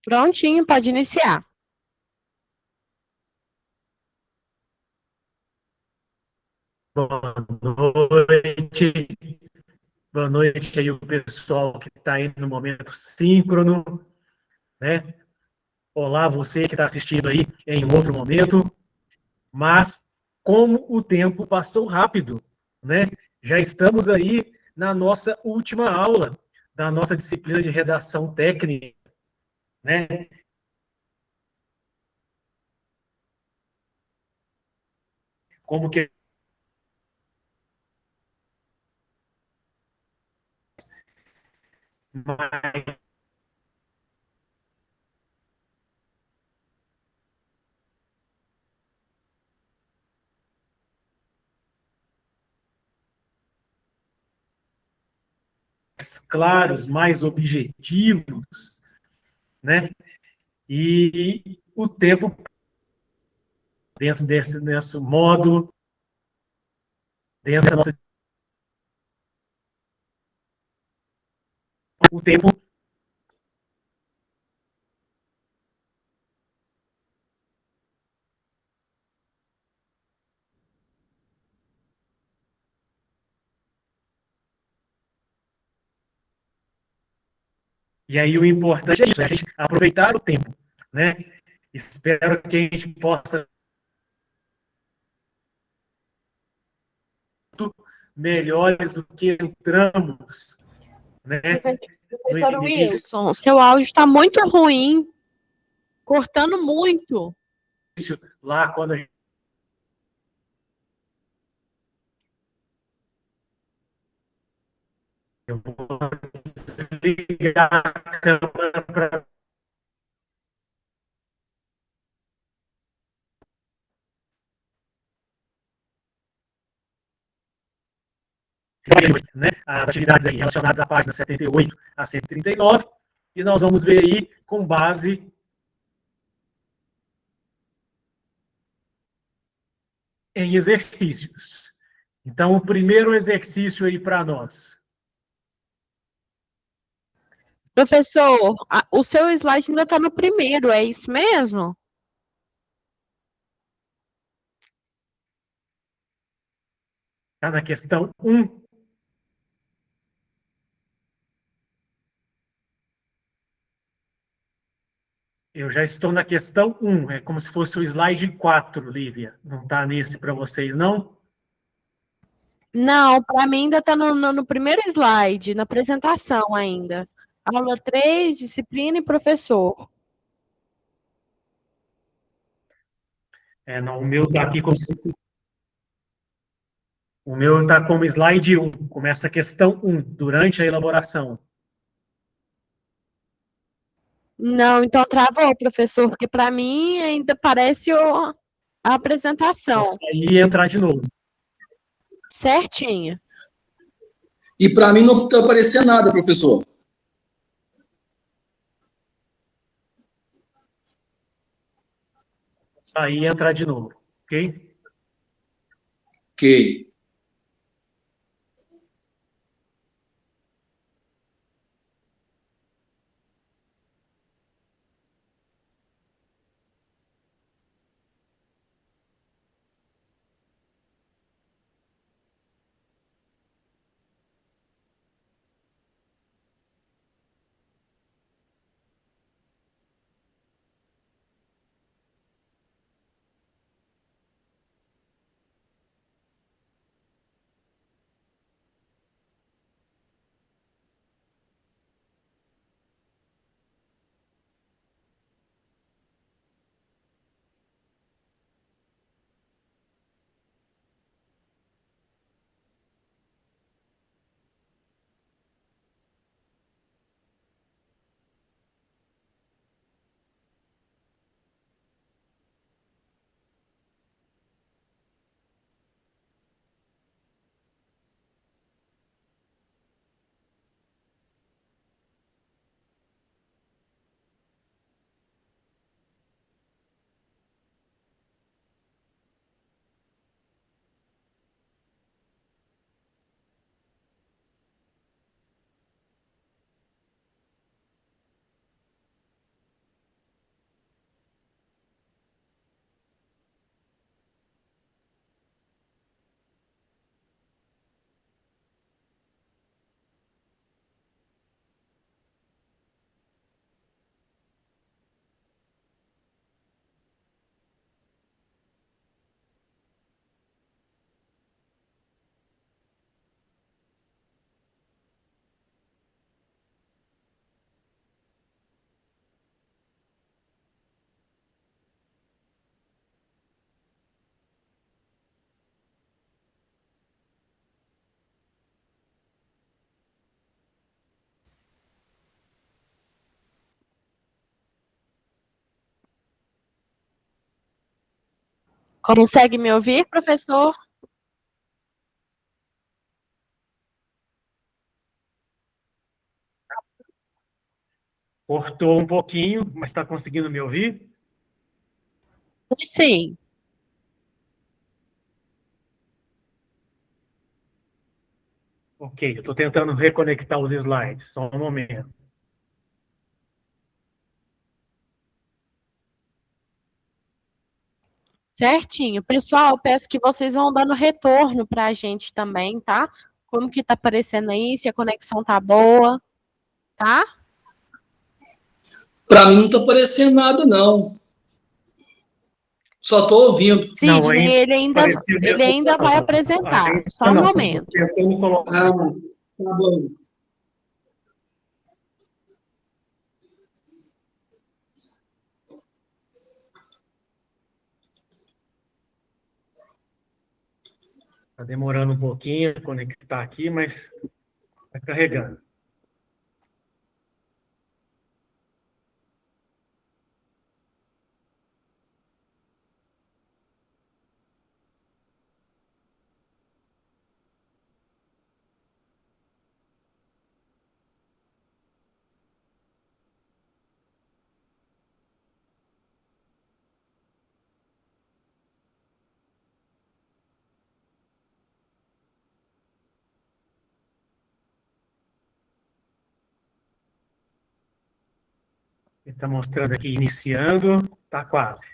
Prontinho, pode iniciar. Boa noite. Boa noite aí o pessoal que está aí no momento síncrono, né? Olá, você que está assistindo aí em um outro momento. Mas como o tempo passou rápido, né? Já estamos aí na nossa última aula da nossa disciplina de redação técnica, né? Como que mais claros, mais objetivos, né? E o tempo dentro desse modo, dentro da nossa, o tempo. E aí o importante é isso, é a gente aproveitar o tempo, né? Espero que a gente possa melhores do que entramos, né? No Professor início, Wilson, seu áudio está muito ruim, cortando muito. lá quando a gente eu vou desligar a câmera para, né, as atividades aí relacionadas à página 78 a 139, e nós vamos ver aí com base em exercícios. Então, o primeiro exercício aí para nós. Professor, o seu slide ainda está no primeiro, é isso mesmo? Está na questão 1. Eu já estou na questão 1. É como se fosse o slide 4, Lívia. Não está nesse para vocês, não? Não, para mim ainda está no primeiro slide, na apresentação ainda. Aula 3, disciplina e professor. É, não, o meu está aqui como se fosse. O meu está como slide 1. Começa a questão 1, durante a elaboração. Não, então travou, professor, porque para mim ainda parece a Vou apresentação. sair e entrar de novo. Certinho. E para mim não está aparecendo nada, professor. Vou sair e entrar de novo. Ok? Ok. Consegue me ouvir, professor? Cortou um pouquinho, mas está conseguindo me ouvir? Sim. Ok, eu estou tentando reconectar os slides, só um momento. Certinho. Pessoal, peço que vocês vão dando retorno para a gente também, tá? Como que tá aparecendo aí, se a conexão tá boa, tá? Para mim não está aparecendo nada, não. Só estou ouvindo. Não, Sidney, ainda apareceu ele mesmo. ainda vai apresentar. Só um Não, estou momento. tentando colocar. Ah, tá bom. Está demorando um pouquinho a conectar aqui, mas está carregando. Ele está mostrando aqui iniciando, está quase.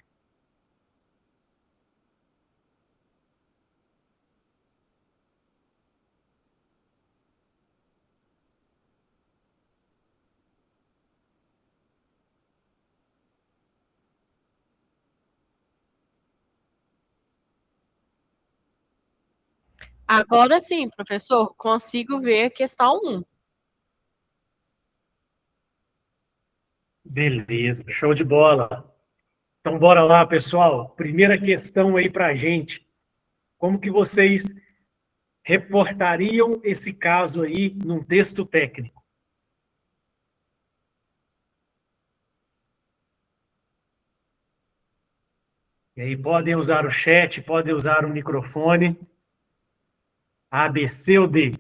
Agora sim, professor, consigo ver a questão 1. Beleza, show de bola. Então, bora lá, pessoal. Primeira questão aí para a gente. Como que vocês reportariam esse caso aí num texto técnico? E aí podem usar o chat, podem usar o microfone. A, B, C ou D?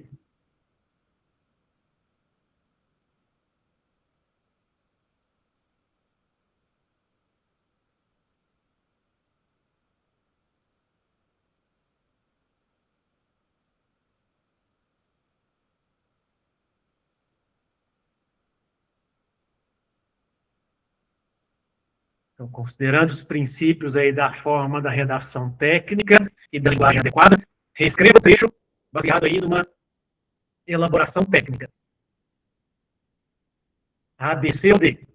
Então, considerando os princípios aí da forma da redação técnica e da linguagem adequada, reescreva o trecho baseado aí numa elaboração técnica. A, B, C ou D?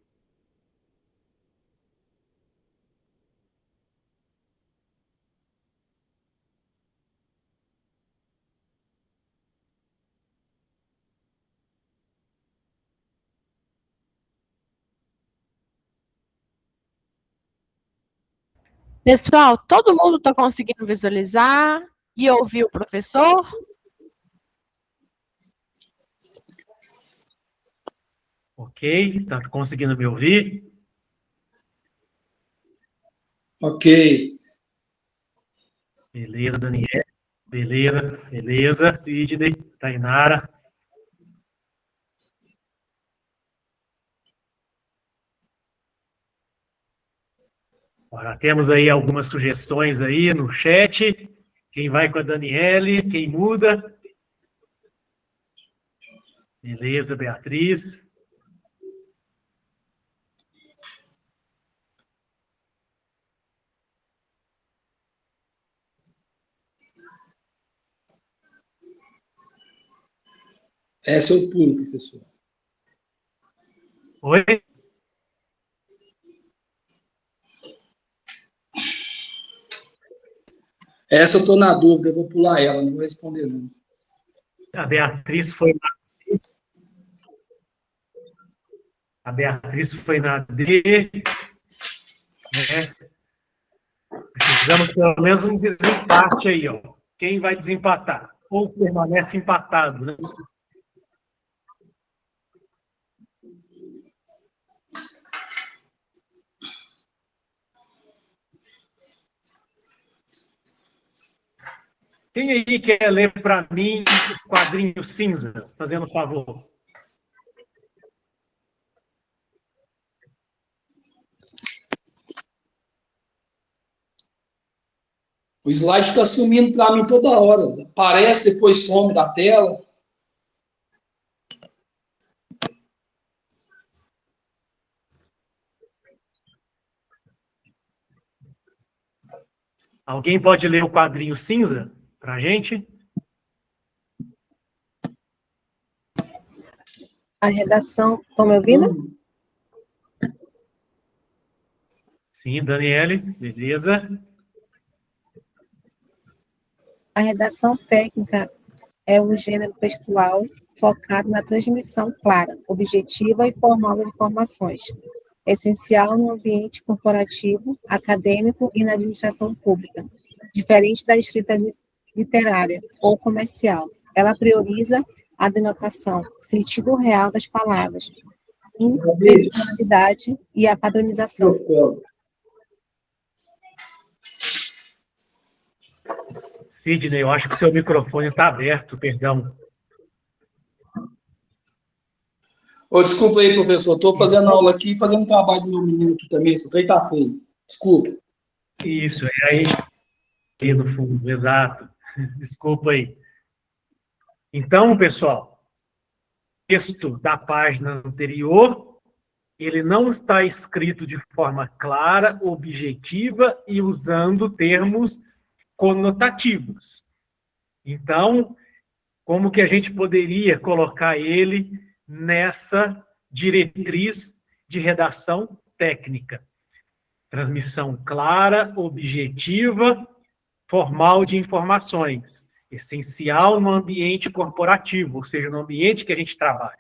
Pessoal, todo mundo está conseguindo visualizar e ouvir o professor? Ok, está conseguindo me ouvir? Ok. Beleza, Daniel. Beleza, beleza. Sidney, Tainara. Ora, temos aí algumas sugestões aí no chat. Quem vai com a Daniele, quem muda? Beleza, Beatriz. Essa eu pulo, professor. Oi? Essa eu estou na dúvida, eu vou pular ela, não vou responder, não. A Beatriz foi na D. A Beatriz foi na D. Né? Precisamos pelo menos um desempate aí, ó. Quem vai desempatar? Ou permanece empatado, né? Quem aí quer ler para mim o quadrinho cinza, fazendo favor? O slide está sumindo para mim toda hora. Aparece, depois some da tela. Alguém pode ler o quadrinho cinza para a gente? A redação, estão me ouvindo? Sim, Daniele, beleza. A redação técnica é um gênero textual focado na transmissão clara, objetiva e formal de informações, essencial no ambiente corporativo, acadêmico e na administração pública, diferente da escrita literária ou comercial. Ela prioriza a denotação, sentido real das palavras, intencionalidade e a padronização. Sidney, eu acho que seu microfone está aberto, perdão. Desculpa aí, professor. Estou fazendo aula aqui, fazendo trabalho do meu menino aqui também. Seu trem está feio. Desculpa. Isso, é aí no fundo, exato. Desculpa aí. Então, pessoal, o texto da página anterior, ele não está escrito de forma clara, objetiva e usando termos conotativos. Então, como que a gente poderia colocar ele nessa diretriz de redação técnica? Transmissão clara, objetiva, formal de informações, essencial no ambiente corporativo, ou seja, no ambiente que a gente trabalha.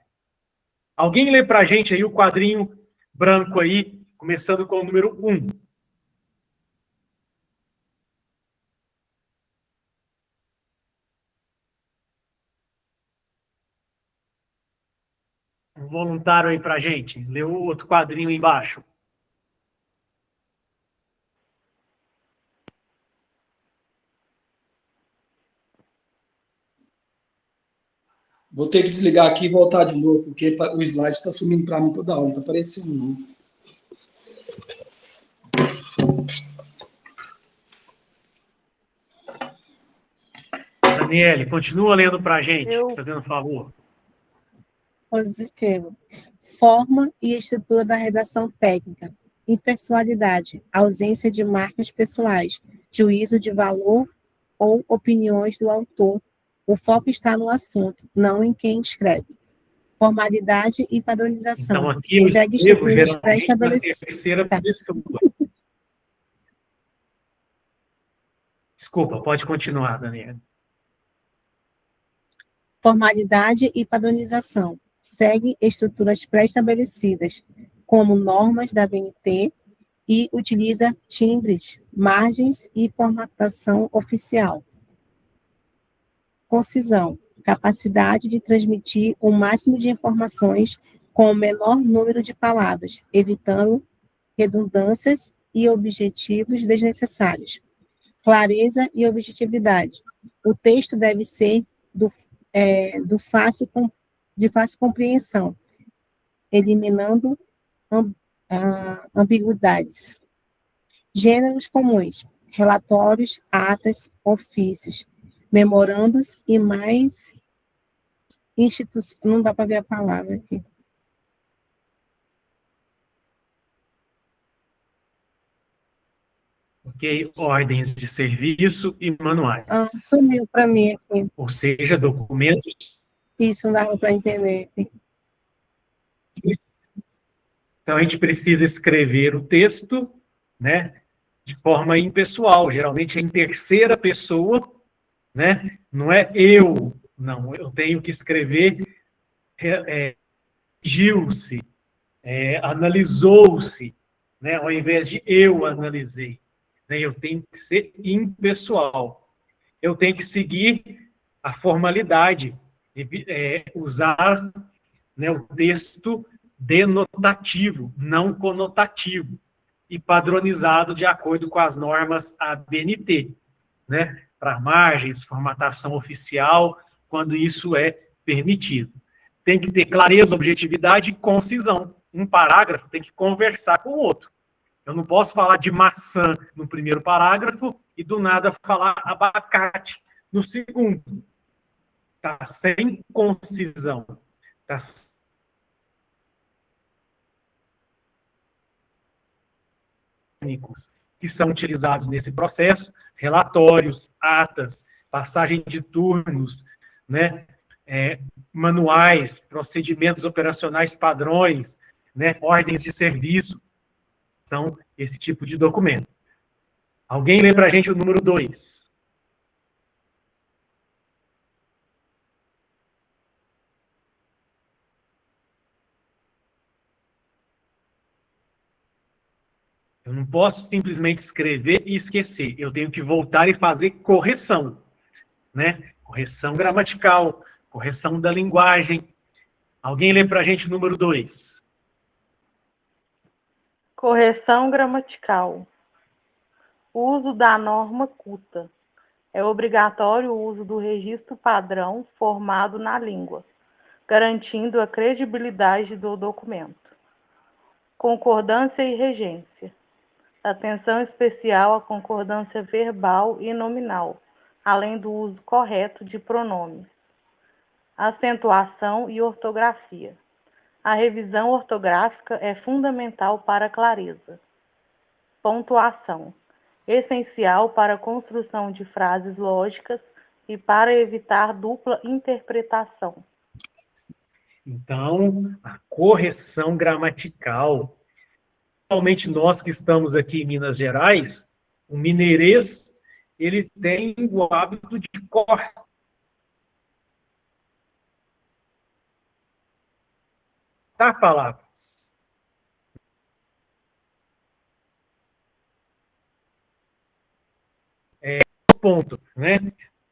Alguém lê para a gente aí o quadrinho branco aí, começando com o número 1. Um voluntário aí para a gente. Lê o outro quadrinho aí embaixo. Vou ter que desligar aqui e voltar de novo, porque o slide está sumindo para mim toda hora, não está aparecendo não. Daniele, continua lendo para a gente, fazendo favor. Positivo. Forma e estrutura da redação técnica. Impessoalidade, ausência de marcas pessoais, juízo de valor ou opiniões do autor. O foco está no assunto, não em quem escreve. Formalidade e padronização. Então, aqui eu segue escrevo estruturas geralmente na pré-estabelecidas. terceira pessoa. Desculpa, pode continuar, Daniela. Formalidade e padronização. Segue estruturas pré-estabelecidas, como normas da ABNT, e utiliza timbres, margens e formatação oficial. Concisão. Capacidade de transmitir o máximo de informações com o menor número de palavras, evitando redundâncias e objetivos desnecessários. Clareza e objetividade. O texto deve ser de fácil compreensão, eliminando ambiguidades. Gêneros comuns: relatórios, atas, ofícios, memorandos e mais instituições. Não dá para ver a palavra aqui. Ok, ordens de serviço e manuais. Sumiu para mim aqui. Ou seja, documentos. Isso não dava para entender. Então, a gente precisa escrever o texto, né, de forma impessoal, geralmente em terceira pessoa, né? Não é eu, não. Eu tenho que escrever Gil-se, analisou-se, né, ao invés de eu analisei. Eu tenho que ser impessoal. Eu tenho que seguir a formalidade, usar, né, o texto denotativo, não conotativo, e padronizado de acordo com as normas ABNT. Né? para margens, formatação oficial, quando isso é permitido. Tem que ter clareza, objetividade e concisão. Um parágrafo tem que conversar com o outro. Eu não posso falar de maçã no primeiro parágrafo e do nada falar abacate no segundo. Está sem concisão. Está técnicos que são utilizados nesse processo, relatórios, atas, passagem de turnos, né, manuais, procedimentos operacionais padrões, né, ordens de serviço, são esse tipo de documento. Alguém lê para a gente o número 2. Eu não posso simplesmente escrever e esquecer. Eu tenho que voltar e fazer correção, né? Correção gramatical, correção da linguagem. Alguém lê para a gente o número 2. Correção gramatical. Uso da norma culta. É obrigatório o uso do registro padrão formado na língua, garantindo a credibilidade do documento. Concordância e regência. Atenção especial à concordância verbal e nominal, além do uso correto de pronomes. Acentuação e ortografia. A revisão ortográfica é fundamental para a clareza. Pontuação. Essencial para a construção de frases lógicas e para evitar dupla interpretação. Então, a correção gramatical. Principalmente nós que estamos aqui em Minas Gerais, o mineirês, ele tem o hábito de cortar palavras. Ponto, né?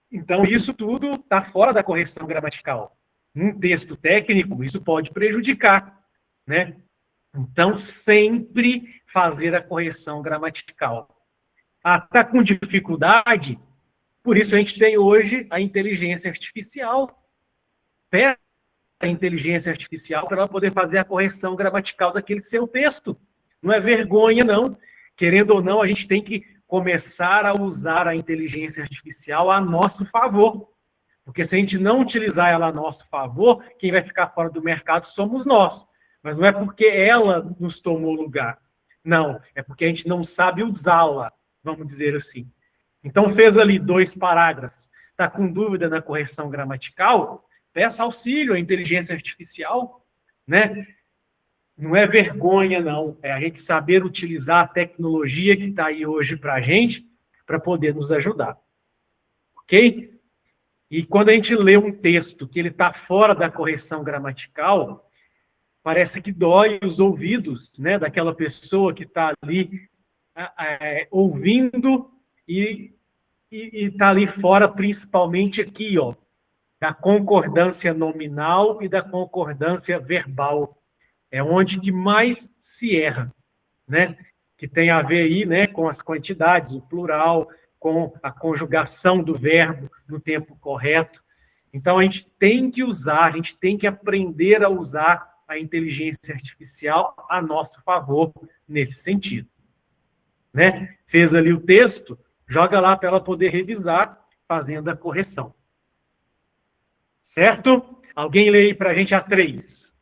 Então, isso tudo está fora da correção gramatical. Num texto técnico, isso pode prejudicar, né? Então, sempre fazer a correção gramatical. Está com dificuldade? Por isso a gente tem hoje a inteligência artificial. Pede a inteligência artificial para ela poder fazer a correção gramatical daquele seu texto. Não é vergonha, não. Querendo ou não, a gente tem que começar a usar a inteligência artificial a nosso favor. Porque se a gente não utilizar ela a nosso favor, quem vai ficar fora do mercado somos nós. Mas não é porque ela nos tomou lugar. Não, é porque a gente não sabe usá-la, vamos dizer assim. Então, fez ali 2 parágrafos. Está com dúvida na correção gramatical? Peça auxílio à inteligência artificial, né? Não é vergonha, não. É a gente saber utilizar a tecnologia que está aí hoje para a gente, para poder nos ajudar. Ok? E quando a gente lê um texto que ele está fora da correção gramatical, parece que dói os ouvidos, né, daquela pessoa que está ali ouvindo e está ali fora, principalmente aqui, ó, da concordância nominal e da concordância verbal. É onde que mais se erra, né? Que tem a ver aí, né, com as quantidades, o plural, com a conjugação do verbo no tempo correto. Então, a gente tem que usar, a gente tem que aprender a usar a inteligência artificial a nosso favor nesse sentido. Né? Fez ali o texto, joga lá para ela poder revisar, fazendo a correção. Certo? Alguém lê aí para a gente a 3.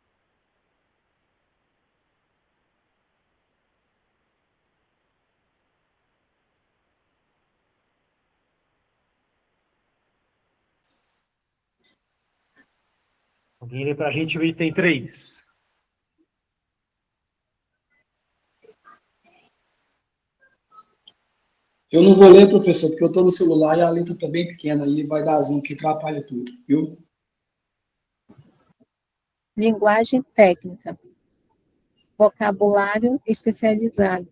Alguém lê para a gente o item 3. Eu não vou ler, professor, porque eu estou no celular e a letra está bem pequena aí, vai dar zoom que atrapalha tudo, viu? Linguagem técnica. Vocabulário especializado.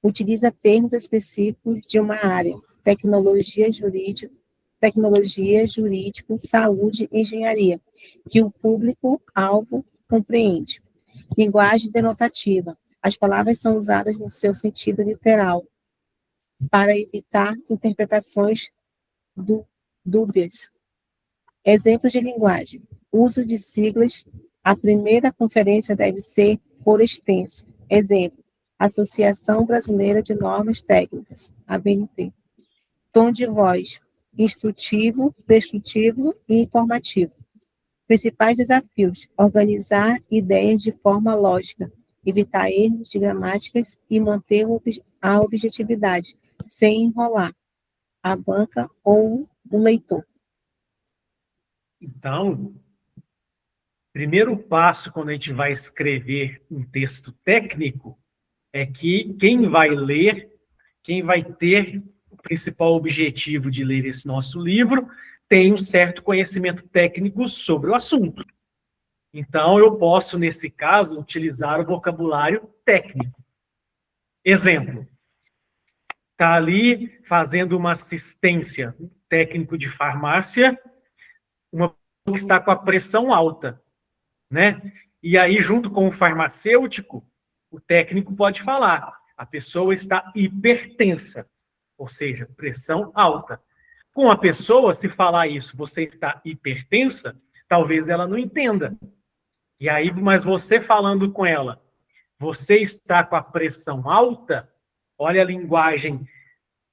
Utiliza termos específicos de uma área. Tecnologia jurídico, saúde, engenharia, que o público-alvo compreende. Linguagem denotativa. As palavras são usadas no seu sentido literal, para evitar interpretações dúbias. Exemplos de linguagem. Uso de siglas. A primeira conferência deve ser por extenso. Exemplo, Associação Brasileira de Normas Técnicas, ABNT. Tom de voz, instrutivo, prescritivo e informativo. Principais desafios: organizar ideias de forma lógica, evitar erros de gramáticas e manter a objetividade, sem enrolar a banca ou o leitor. Então, primeiro passo quando a gente vai escrever um texto técnico é que quem vai ler, quem vai ter o principal objetivo de ler esse nosso livro, tem um certo conhecimento técnico sobre o assunto. Então, eu posso, nesse caso, utilizar o vocabulário técnico. Exemplo, está ali fazendo uma assistência, um técnico de farmácia, uma pessoa que está com a pressão alta, né? E aí, junto com o farmacêutico, o técnico pode falar, a pessoa está hipertensa, ou seja, pressão alta. Com a pessoa, se falar isso, você está hipertensa, talvez ela não entenda. E aí, mas você falando com ela, você está com a pressão alta, olha a linguagem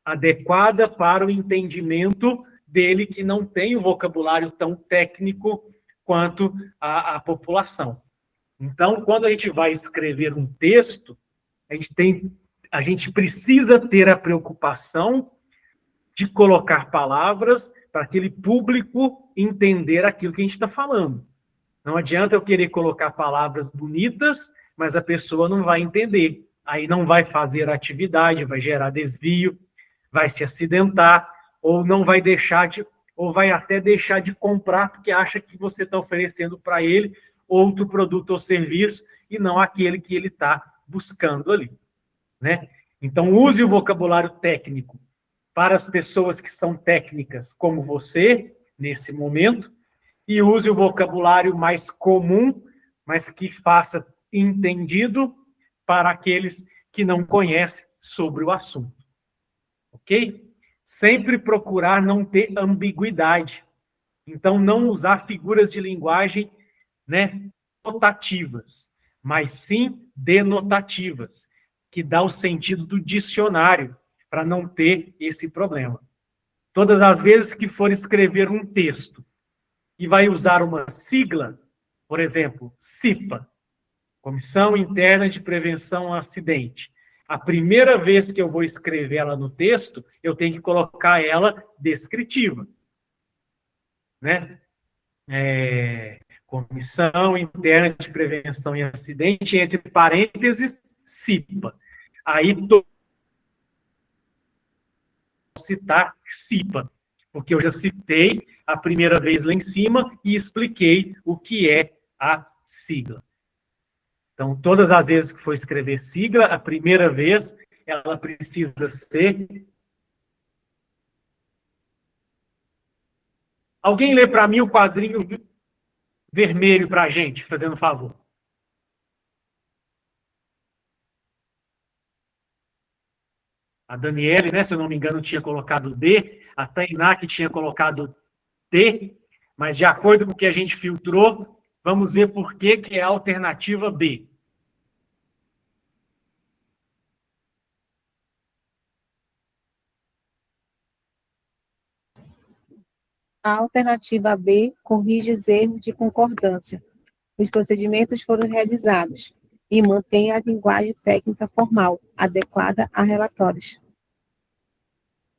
adequada para o entendimento dele, que não tem o vocabulário tão técnico quanto a população. Então, quando a gente vai escrever um texto, a gente precisa ter a preocupação de colocar palavras para aquele público entender aquilo que a gente está falando. Não adianta eu querer colocar palavras bonitas, mas a pessoa não vai entender. Aí não vai fazer a atividade, vai gerar desvio, vai se acidentar, ou não vai deixar de, ou vai até deixar de comprar porque acha que você está oferecendo para ele outro produto ou serviço e não aquele que ele está buscando ali, né? Então, use o vocabulário técnico para as pessoas que são técnicas como você, nesse momento, e use o vocabulário mais comum, mas que faça entendido para aqueles que não conhecem sobre o assunto. Ok? Sempre procurar não ter ambiguidade. Então, não usar figuras de linguagem, né, notativas, mas sim denotativas, que dá o sentido do dicionário, para não ter esse problema. Todas as vezes que for escrever um texto e vai usar uma sigla, por exemplo, CIPA, Comissão Interna de Prevenção ao Acidente. A primeira vez que eu vou escrever ela no texto, eu tenho que colocar ela descritiva, né? Comissão Interna de Prevenção e Acidente, entre parênteses, CIPA. Aí, citar CIPA, porque eu já citei a primeira vez lá em cima e expliquei o que é a sigla. Então, todas as vezes que for escrever sigla, a primeira vez, ela precisa ser... Alguém lê para mim o quadrinho vermelho para a gente, fazendo favor. A Daniele, né, se eu não me engano, tinha colocado D, a Tainá que tinha colocado D, mas de acordo com o que a gente filtrou, vamos ver por que é a alternativa B. A alternativa B corrige os erros de concordância. Os procedimentos foram realizados e mantém a linguagem técnica formal, adequada a relatórios.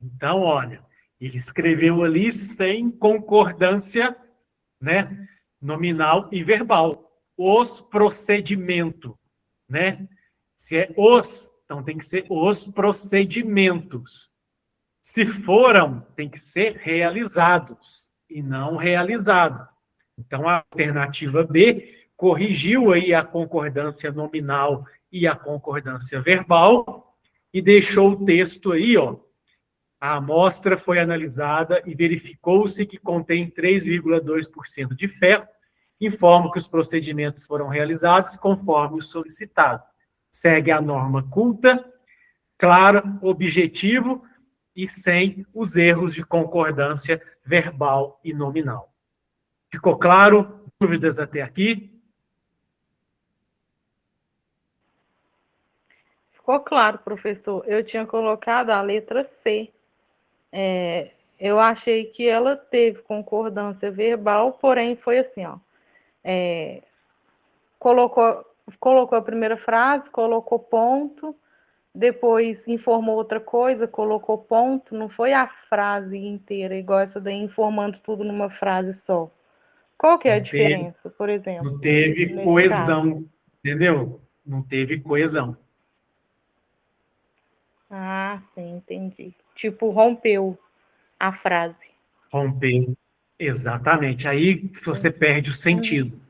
Então, olha, ele escreveu ali sem concordância, né, nominal e verbal. Os procedimentos, né? Se é os, então tem que ser os procedimentos. Se foram, tem que ser realizados e não realizado. Então, a alternativa B corrigiu aí a concordância nominal e a concordância verbal e deixou o texto aí, ó. A amostra foi analisada e verificou-se que contém 3,2% de ferro. Informo que os procedimentos foram realizados conforme o solicitado. Segue a norma culta, clara, objetivo e sem os erros de concordância verbal e nominal. Ficou claro? Dúvidas até aqui? Ficou claro, professor. Eu tinha colocado a letra C. Eu achei que ela teve concordância verbal, porém foi assim, ó. Colocou a primeira frase, colocou ponto, depois informou outra coisa, colocou ponto, não foi a frase inteira, igual essa daí, informando tudo numa frase só. Qual que é a diferença, por exemplo, Não teve nesse coesão, caso? entendeu? Não teve coesão. Ah, sim, entendi. Tipo, rompeu a frase. Romper. Exatamente. Aí você perde o sentido.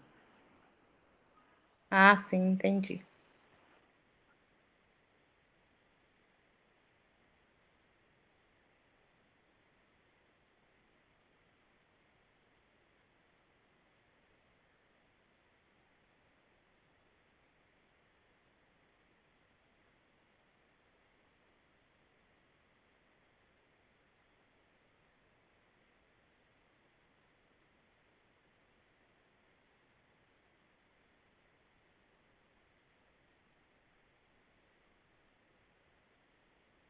Ah, sim, entendi.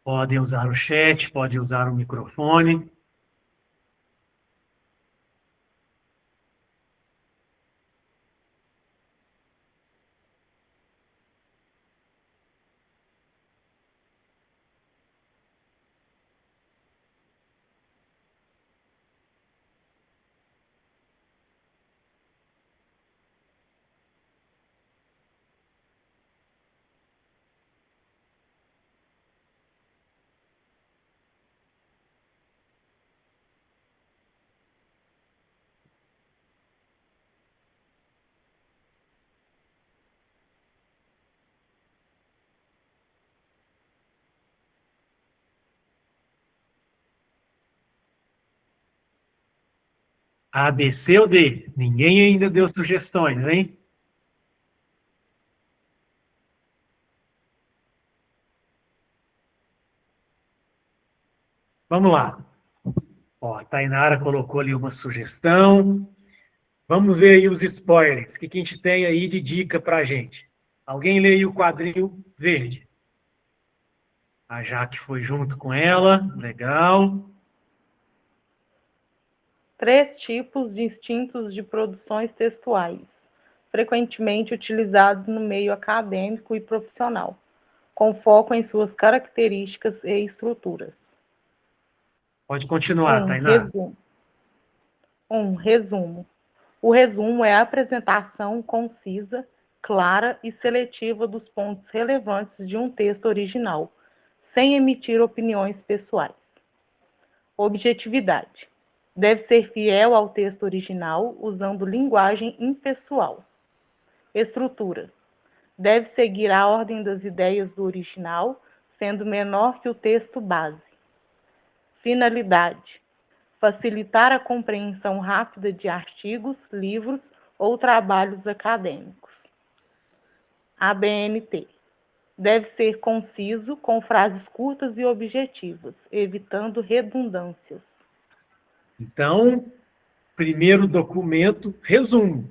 Podem usar o chat, podem usar o microfone. A, B, C ou D? Ninguém ainda deu sugestões, hein? Vamos lá. Ó, a Tainara colocou ali uma sugestão. Vamos ver aí os spoilers. O que a gente tem aí de dica para a gente? Alguém lê aí o quadril verde? A Jaque foi junto com ela. Legal. 3 tipos distintos de produções textuais, frequentemente utilizados no meio acadêmico e profissional, com foco em suas características e estruturas. Pode continuar, Tainara. Resumo. O resumo é a apresentação concisa, clara e seletiva dos pontos relevantes de um texto original, sem emitir opiniões pessoais. Objetividade. Deve ser fiel ao texto original, usando linguagem impessoal. Estrutura. Deve seguir a ordem das ideias do original, sendo menor que o texto base. Finalidade. Facilitar a compreensão rápida de artigos, livros ou trabalhos acadêmicos. ABNT. Deve ser conciso, com frases curtas e objetivas, evitando redundâncias. Então, primeiro documento, resumo.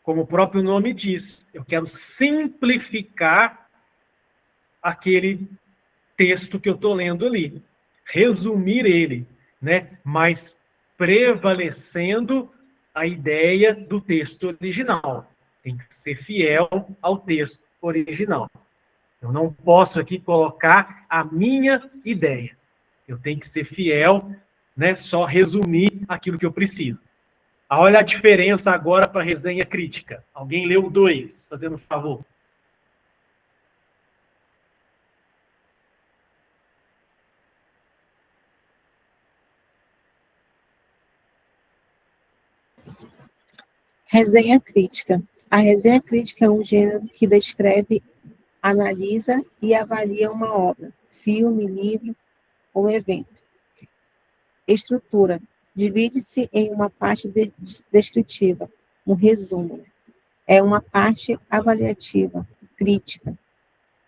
Como o próprio nome diz, eu quero simplificar aquele texto que eu estou lendo ali. Resumir ele, né? Mas prevalecendo a ideia do texto original. Tem que ser fiel ao texto original. Eu não posso aqui colocar a minha ideia. Eu tenho que ser fiel, né? Só resumir aquilo que eu preciso. Olha a diferença agora para a resenha crítica. Alguém leu 2, fazendo um favor. Resenha crítica. A resenha crítica é um gênero que descreve, analisa e avalia uma obra, filme, livro ou evento. Estrutura. Divide-se em uma parte descritiva, um resumo. É uma parte avaliativa, crítica.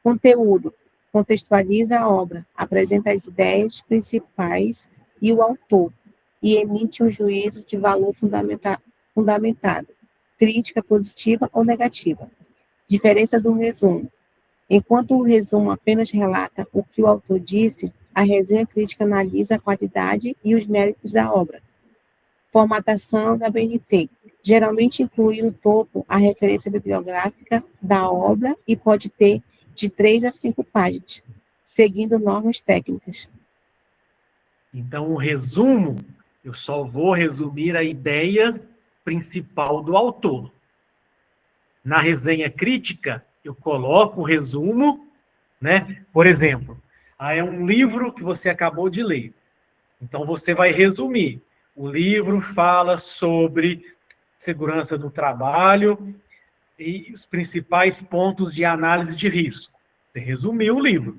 Conteúdo. contextualiza a obra, apresenta as ideias principais e o autor, e emite um juízo de valor fundamentado, crítica positiva ou negativa. Diferença do resumo. Enquanto o resumo apenas relata o que o autor disse, a resenha crítica analisa a qualidade e os méritos da obra. Formatação da BNT. Geralmente inclui no topo a referência bibliográfica da obra e pode ter de 3 a 5 páginas, seguindo normas técnicas. Então, o resumo, eu só vou resumir a ideia principal do autor. Na resenha crítica, eu coloco o resumo, né? Por exemplo, é um livro que você acabou de ler. Então, você vai resumir. O livro fala sobre segurança do trabalho e os principais pontos de análise de risco. Você resumiu o livro.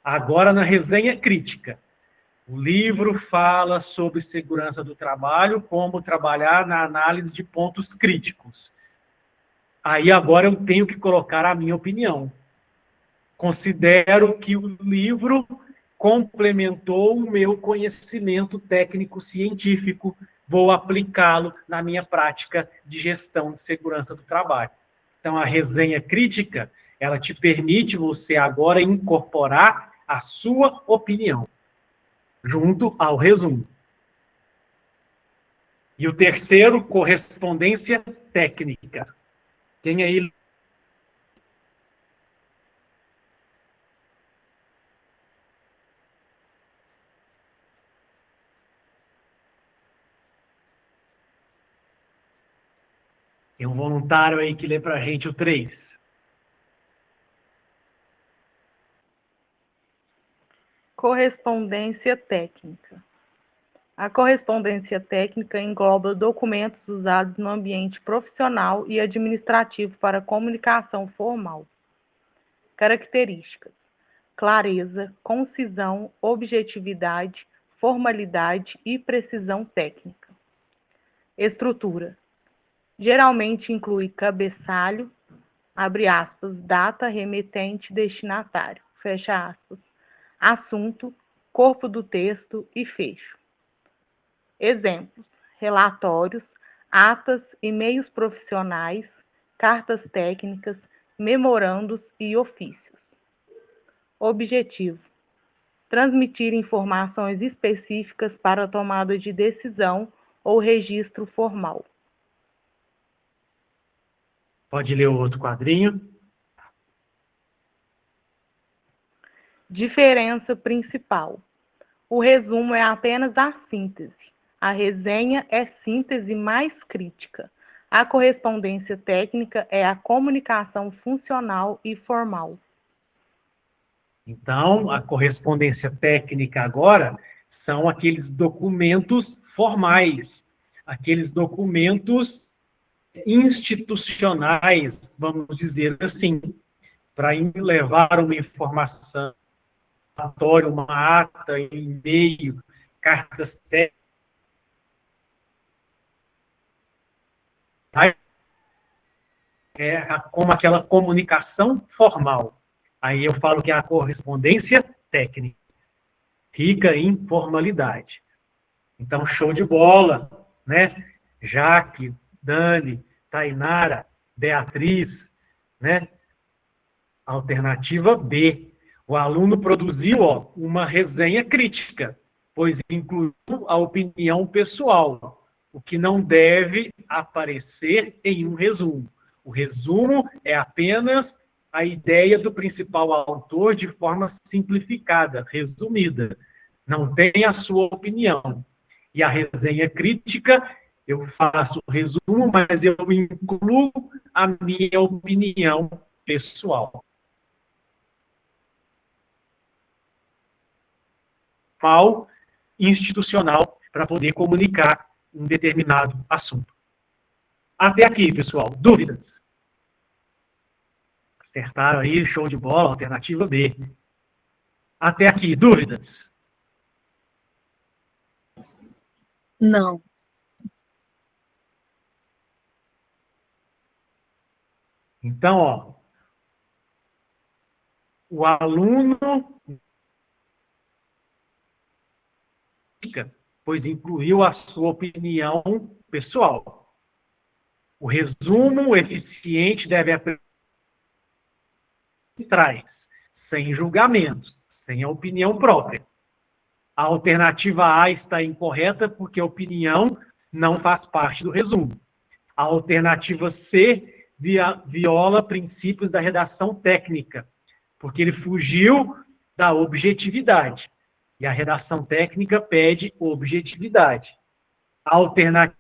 Agora, na resenha crítica, o livro fala sobre segurança do trabalho, como trabalhar na análise de pontos críticos. Aí agora eu tenho que colocar a minha opinião. Considero que o livro complementou o meu conhecimento técnico-científico, vou aplicá-lo na minha prática de gestão de segurança do trabalho. Então, a resenha crítica, ela te permite você agora incorporar a sua opinião, junto ao resumo. E o terceiro, correspondência técnica. Quem aí? Tem um voluntário aí que lê para a gente o 3. Correspondência técnica. A correspondência técnica engloba documentos usados no ambiente profissional e administrativo para comunicação formal. Características: clareza, concisão, objetividade, formalidade e precisão técnica. Estrutura: geralmente inclui cabeçalho, abre aspas, data, remetente, destinatário, fecha aspas, assunto, corpo do texto e fecho. Exemplos: relatórios, atas, e-mails profissionais, cartas técnicas, memorandos e ofícios. Objetivo: transmitir informações específicas para a tomada de decisão ou registro formal. Pode ler o outro quadrinho. Diferença principal: o resumo é apenas a síntese. A resenha é síntese mais crítica. A correspondência técnica é a comunicação funcional e formal. Então, a correspondência técnica agora são aqueles documentos formais, aqueles documentos institucionais, vamos dizer assim, para levar uma informação, uma ata, e-mail, cartas técnicas, como aquela comunicação formal. Aí eu falo que é a correspondência técnica, rica em formalidade. Então, show de bola, né? Jaque, Dani, Tainara, Beatriz, né? Alternativa B. O aluno produziu uma resenha crítica, pois incluiu a opinião pessoal, o que não deve aparecer em um resumo. O resumo é apenas a ideia do principal autor de forma simplificada, resumida. Não tem a sua opinião. E a resenha crítica, eu faço o resumo, mas eu incluo a minha opinião pessoal. Mal institucional para poder comunicar um determinado assunto. Até aqui, pessoal. Dúvidas? Acertaram aí, show de bola, alternativa B. Até aqui, dúvidas? Não. Então, o aluno, pois incluiu a sua opinião pessoal. O resumo eficiente deve traz, sem julgamentos, sem a opinião própria. A alternativa A está incorreta porque a opinião não faz parte do resumo. A alternativa C viola princípios da redação técnica, porque ele fugiu da objetividade. E a redação técnica pede objetividade. A alternativa,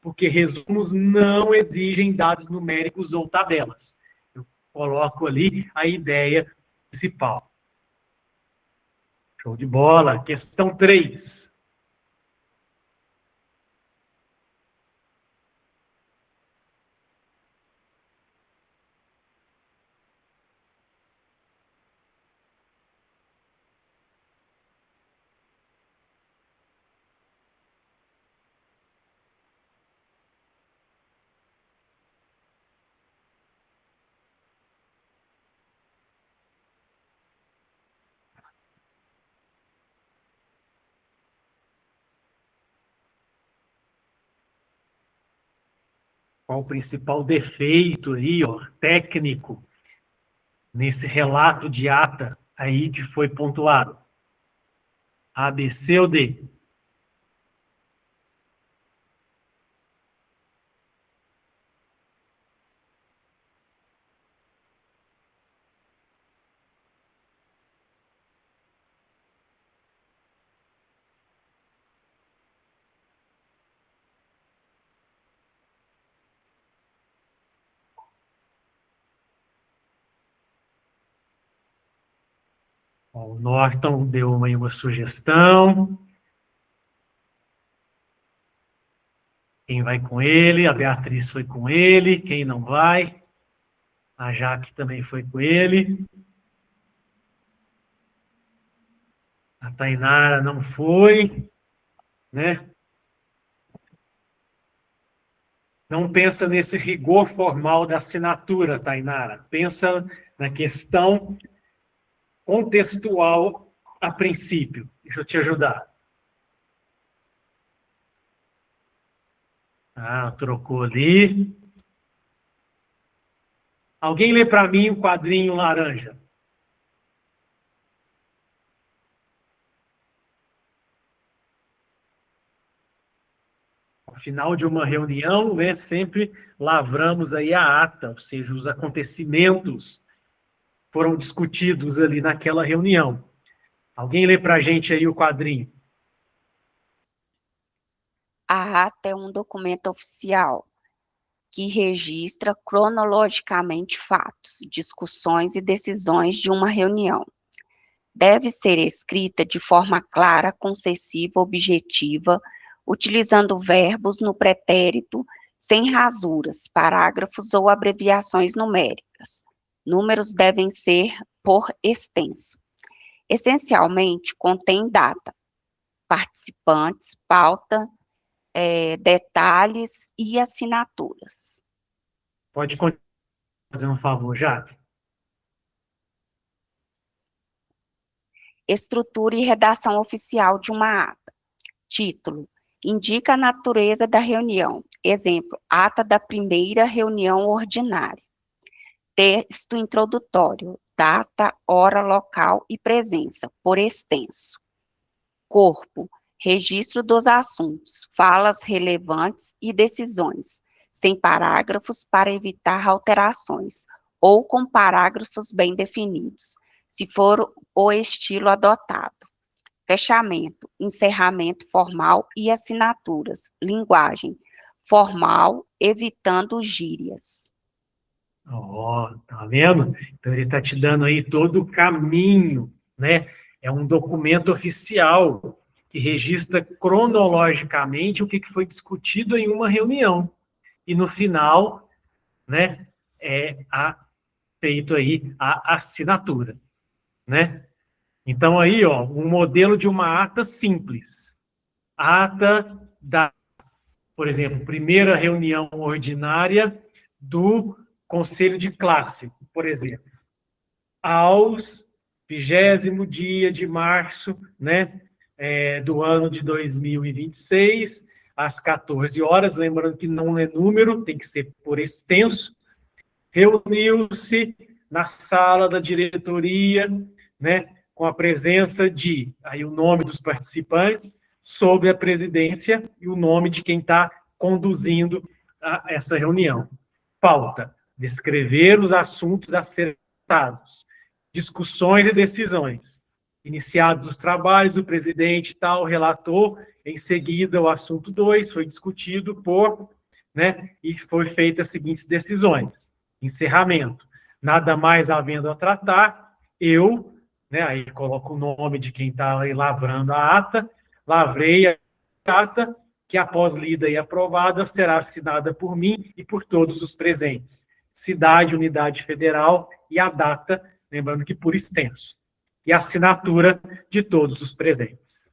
porque resumos não exigem dados numéricos ou tabelas. Eu coloco ali a ideia principal. Show de bola. Questão 3. Qual o principal defeito aí, ó, técnico, nesse relato de ata aí que foi pontuado? A, B, C ou D? Ó, o Norton deu uma sugestão. Quem vai com ele? A Beatriz foi com ele. Quem não vai? A Jaque também foi com ele. A Tainara não foi, né? Não pensa nesse rigor formal da assinatura, Tainara. Pensa na questão contextual a princípio. Deixa eu te ajudar. Ah, trocou ali. Alguém lê para mim o quadrinho laranja? Ao final de uma reunião, né, sempre lavramos aí a ata, ou seja, os acontecimentos foram discutidos ali naquela reunião. Alguém lê para a gente aí o quadrinho? A ata é um documento oficial que registra cronologicamente fatos, discussões e decisões de uma reunião. Deve ser escrita de forma clara, concessiva, objetiva, utilizando verbos no pretérito, sem rasuras, parágrafos ou abreviações numéricas. Números devem ser por extenso. Essencialmente, contém data, participantes, pauta, detalhes e assinaturas. Pode continuar fazendo um favor, Jaque. Estrutura e redação oficial de uma ata. Título: indica a natureza da reunião. Exemplo: ata da primeira reunião ordinária. Texto introdutório: data, hora, local e presença, por extenso. Corpo: registro dos assuntos, falas relevantes e decisões, sem parágrafos para evitar alterações, ou com parágrafos bem definidos, se for o estilo adotado. Fechamento, encerramento formal e assinaturas. Linguagem formal, evitando gírias. Ó, tá vendo? Então ele está te dando aí todo o caminho, né? É um documento oficial que registra cronologicamente o que foi discutido em uma reunião. E no final, né, feito aí a assinatura, né? Então aí, ó, um modelo de uma ata simples. Ata da, por exemplo, primeira reunião ordinária do conselho de classe, por exemplo, aos 20º dia de março, né, do ano de 2026, às 14 horas, lembrando que não é número, tem que ser por extenso, reuniu-se na sala da diretoria, né, com a presença de, aí o nome dos participantes, sob a presidência e o nome de quem está conduzindo essa reunião. Pauta: descrever os assuntos a serem tratados, discussões e decisões. Iniciados os trabalhos, o presidente tal, o relator, em seguida o assunto 2 foi discutido por, né, e foi feitas as seguintes decisões. Encerramento: nada mais havendo a tratar, eu, né, aí coloco o nome de quem está aí lavrando a ata, lavrei a ata, que após lida e aprovada será assinada por mim e por todos os presentes. Cidade, unidade federal e a data, lembrando que por extenso, e a assinatura de todos os presentes.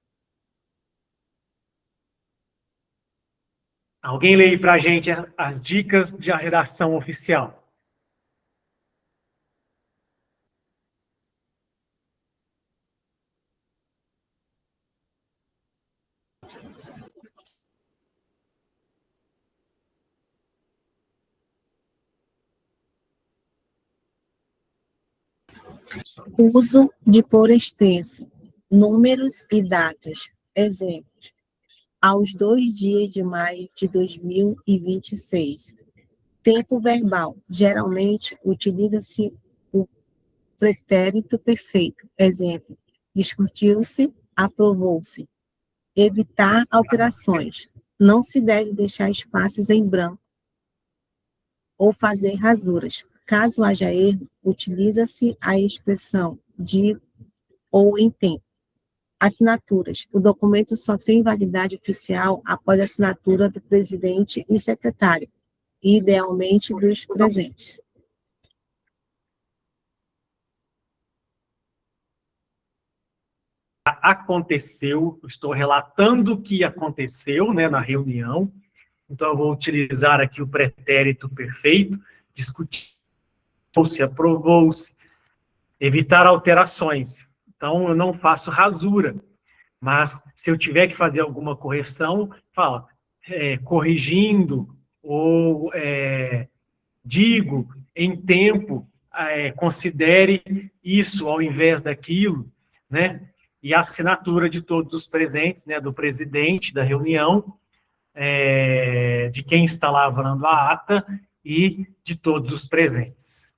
Alguém lê para a gente as dicas de a redação oficial? Uso de por extenso, números e datas. Exemplos: aos 2 dias de maio de 2026. Tempo verbal. Geralmente, utiliza-se o pretérito perfeito. Exemplo: discutiu-se, aprovou-se. Evitar alterações. Não se deve deixar espaços em branco ou fazer rasuras. Caso haja erro, utiliza-se a expressão de ou em tempo. Assinaturas. O documento só tem validade oficial após a assinatura do presidente e secretário, e idealmente dos presentes. Aconteceu, estou relatando o que aconteceu, né, na reunião, então eu vou utilizar aqui o pretérito perfeito, discutiu-se, aprovou-se, evitar alterações. Então, eu não faço rasura, mas se eu tiver que fazer alguma correção, fala, corrigindo, ou digo, em tempo, considere isso ao invés daquilo, né? E a assinatura de todos os presentes, né, do presidente da reunião, de quem está lavrando a ata e de todos os presentes.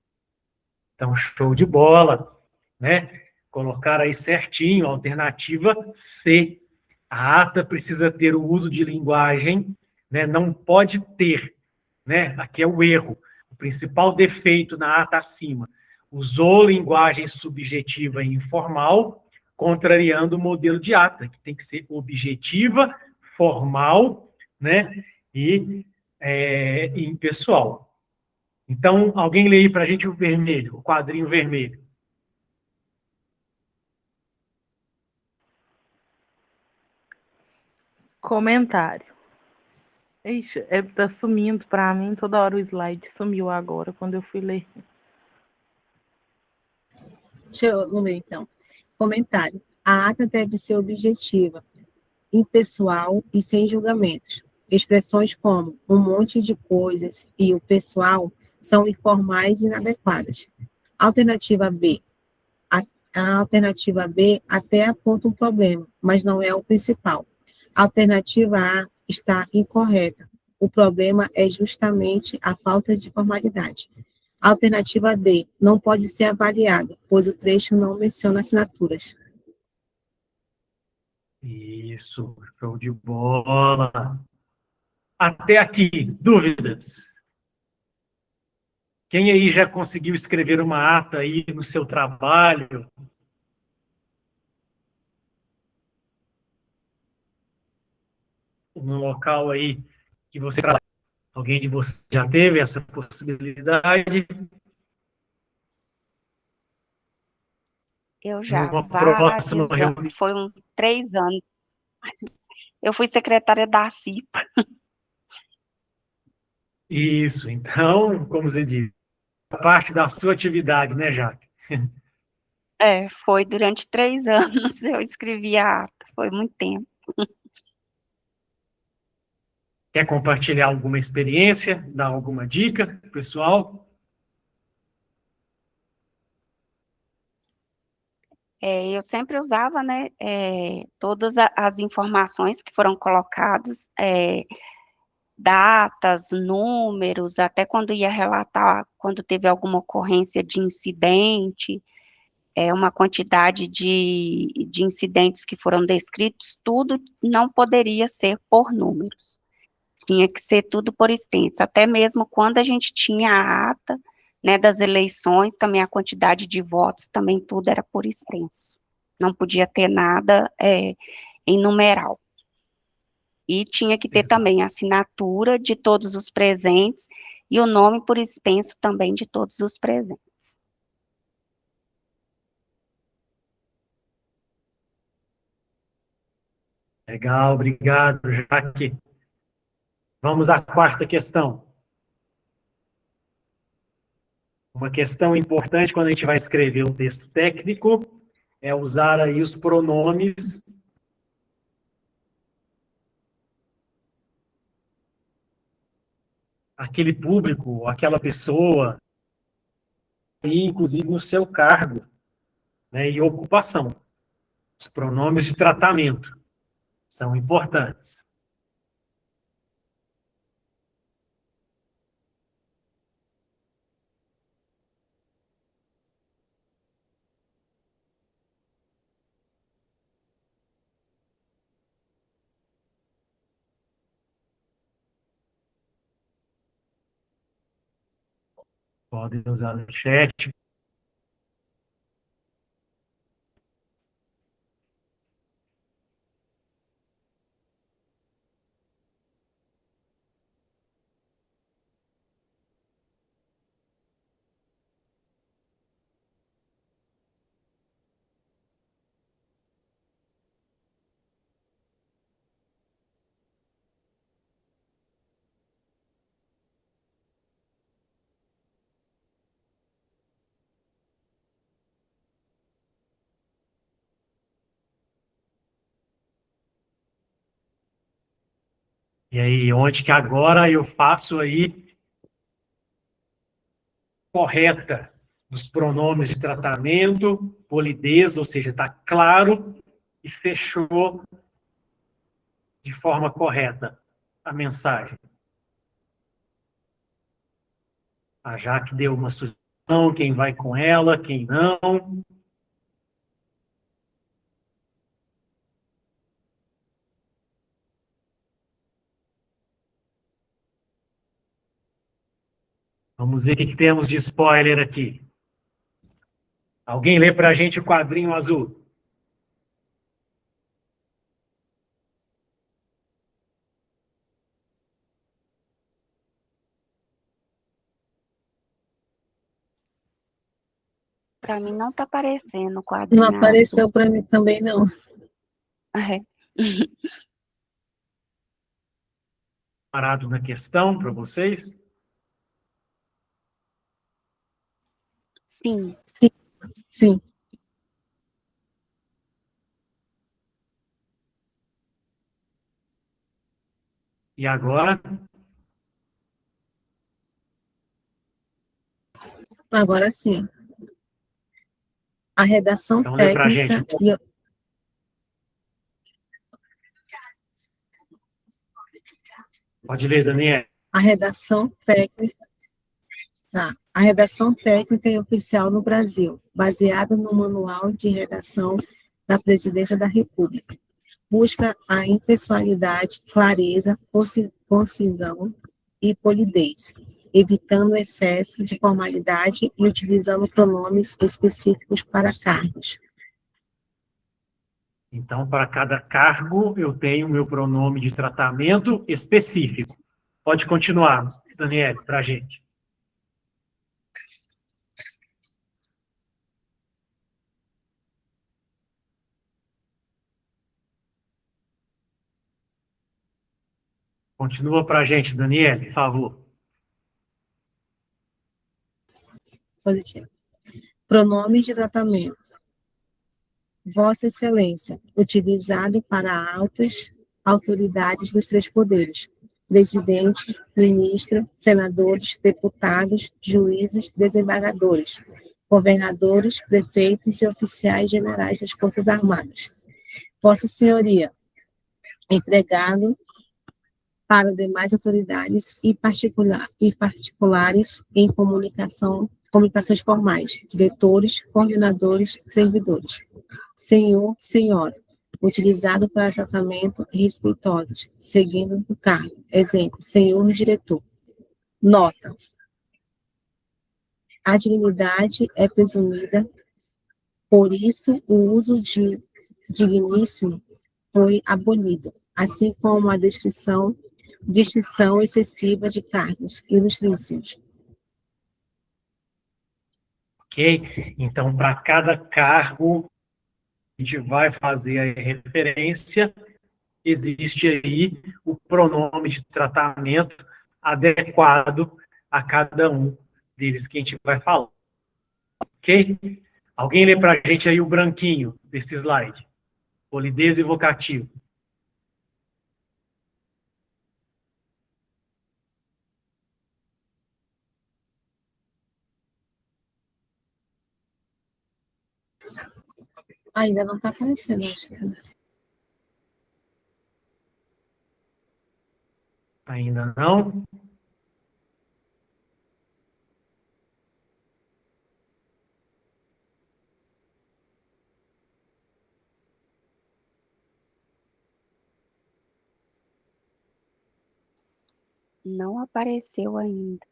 Então, show de bola, né? Colocar aí certinho, alternativa C. A ata precisa ter o uso de linguagem, né? Não pode ter, né? Aqui é o erro. O principal defeito na ata acima: usou linguagem subjetiva e informal, contrariando o modelo de ata, que tem que ser objetiva, formal, né? E impessoal. Então, alguém lê aí para a gente o vermelho, o quadrinho vermelho. Comentário. Ixi, tá sumindo para mim, toda hora o slide sumiu agora, quando eu fui ler. Deixa eu ler, então. Comentário. A ata deve ser objetiva, impessoal e sem julgamentos. Expressões como um monte de coisas e o pessoal são informais e inadequadas. Alternativa B. A alternativa B até aponta um problema, mas não é o principal. A alternativa A está incorreta. O problema é justamente a falta de formalidade. A alternativa D não pode ser avaliada, pois o trecho não menciona assinaturas. Isso, show de bola. Até aqui, dúvidas? Quem aí já conseguiu escrever uma ata aí no seu trabalho? No local aí que você trabalha? Alguém de vocês já teve essa possibilidade? Eu já, Numa vários próxima reunião. anos, foram 3 anos. Eu fui secretária da CIPA. Isso, então, como você diz, parte da sua atividade, né, Jaque? Foi durante 3 anos eu escrevi a ata, foi muito tempo. Quer compartilhar alguma experiência, dar alguma dica, pessoal? Eu sempre usava, né, todas as informações que foram colocadas, datas, números, até quando ia relatar, quando teve alguma ocorrência de incidente, uma quantidade de incidentes que foram descritos, tudo não poderia ser por números. Tinha que ser tudo por extenso, até mesmo quando a gente tinha a ata, né, das eleições, também a quantidade de votos, também tudo era por extenso. Não podia ter nada em numeral. E tinha que ter também a assinatura de todos os presentes e o nome por extenso também de todos os presentes. Legal, obrigado, Jaque. Vamos à quarta questão. Uma questão importante quando a gente vai escrever um texto técnico é usar aí os pronomes aquele público, aquela pessoa, e inclusive no seu cargo, né, e ocupação. Os pronomes de tratamento são importantes. Podem usar no chat. E aí, onde que agora eu faço aí correta dos pronomes de tratamento, polidez, ou seja, está claro e fechou de forma correta a mensagem. A Jaque deu uma sugestão, quem vai com ela, quem não. Vamos ver o que temos de spoiler aqui. Alguém lê para a gente o quadrinho azul? Para mim não está aparecendo o Não quadrinho apareceu azul. para mim também, não. É. Parado na questão para vocês? Sim, Sim, sim. E agora? Agora sim. A redação Então, lê para a gente. técnica e Pode ler, Daniel. a redação técnica, a redação técnica e oficial no Brasil, baseada no Manual de Redação da Presidência da República. Busca a impessoalidade, clareza, concisão e polidez, evitando o excesso de formalidade e utilizando pronomes específicos para cargos. Então, para cada cargo, eu tenho o meu pronome de tratamento específico. Pode continuar, Daniel, para a gente. Continua para a gente, Daniel, por favor. positivo. Pronomes de tratamento. Vossa Excelência, utilizado para altas autoridades dos três poderes: presidente, ministro, senadores, deputados, juízes, desembargadores, governadores, prefeitos e oficiais generais das Forças Armadas. Vossa Senhoria, empregado para demais autoridades e particulares em comunicações formais, diretores, coordenadores, servidores. Senhor, senhora, utilizado para tratamento respeitosos, seguindo o cargo. Exemplo, senhor diretor. Nota. A dignidade é presumida, por isso o uso de digníssimo foi abolido, assim como a distinção excessiva de cargos ilustríssimos. Ok? Então, para cada cargo, a gente vai fazer a referência, existe aí o pronome de tratamento adequado a cada um deles que a gente vai falar. Ok? Alguém lê para a gente aí o branquinho desse slide. Polidez evocativo. Ainda não está aparecendo, acho. Ainda não? Não apareceu ainda.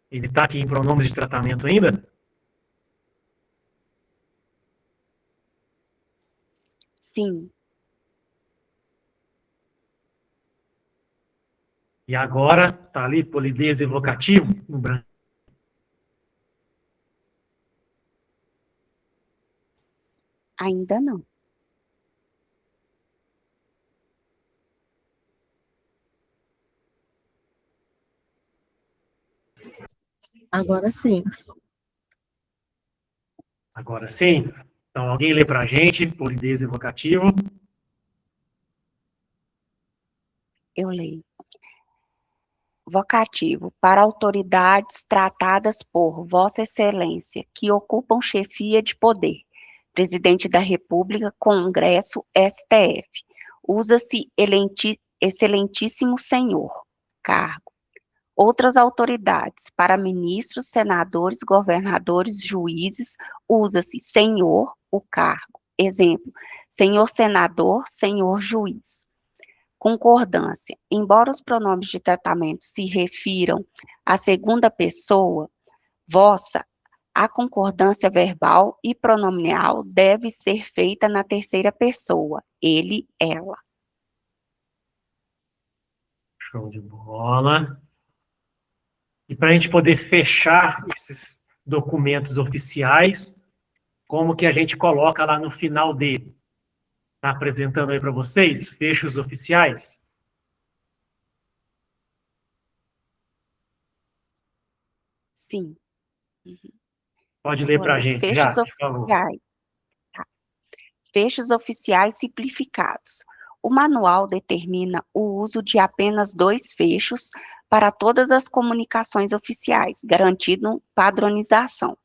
Ele está aqui em pronomes de tratamento ainda? Sim, E agora está ali polidez evocativo no branco. ainda não. Agora sim. Agora sim. Então, alguém lê para a gente, polidez evocativo. Eu leio. Vocativo, para autoridades tratadas por Vossa Excelência, que ocupam chefia de poder. Presidente da República, Congresso, STF. Usa-se Excelentíssimo Senhor, cargo. Outras autoridades, para ministros, senadores, governadores, juízes, usa-se senhor, o cargo. Exemplo, senhor senador, senhor juiz. Concordância. Embora os pronomes de tratamento se refiram à segunda pessoa, vossa, a concordância verbal e pronominal deve ser feita na terceira pessoa, ele, ela. Show de bola. E para a gente poder fechar esses documentos oficiais, como que a gente coloca lá no final dele? Está apresentando aí para vocês, fechos oficiais? Sim. Pode ler para a gente Fechos já, por favor. oficiais. Tá. Fechos oficiais simplificados. O manual determina o uso de apenas 2 fechos para todas as comunicações oficiais, garantindo padronização.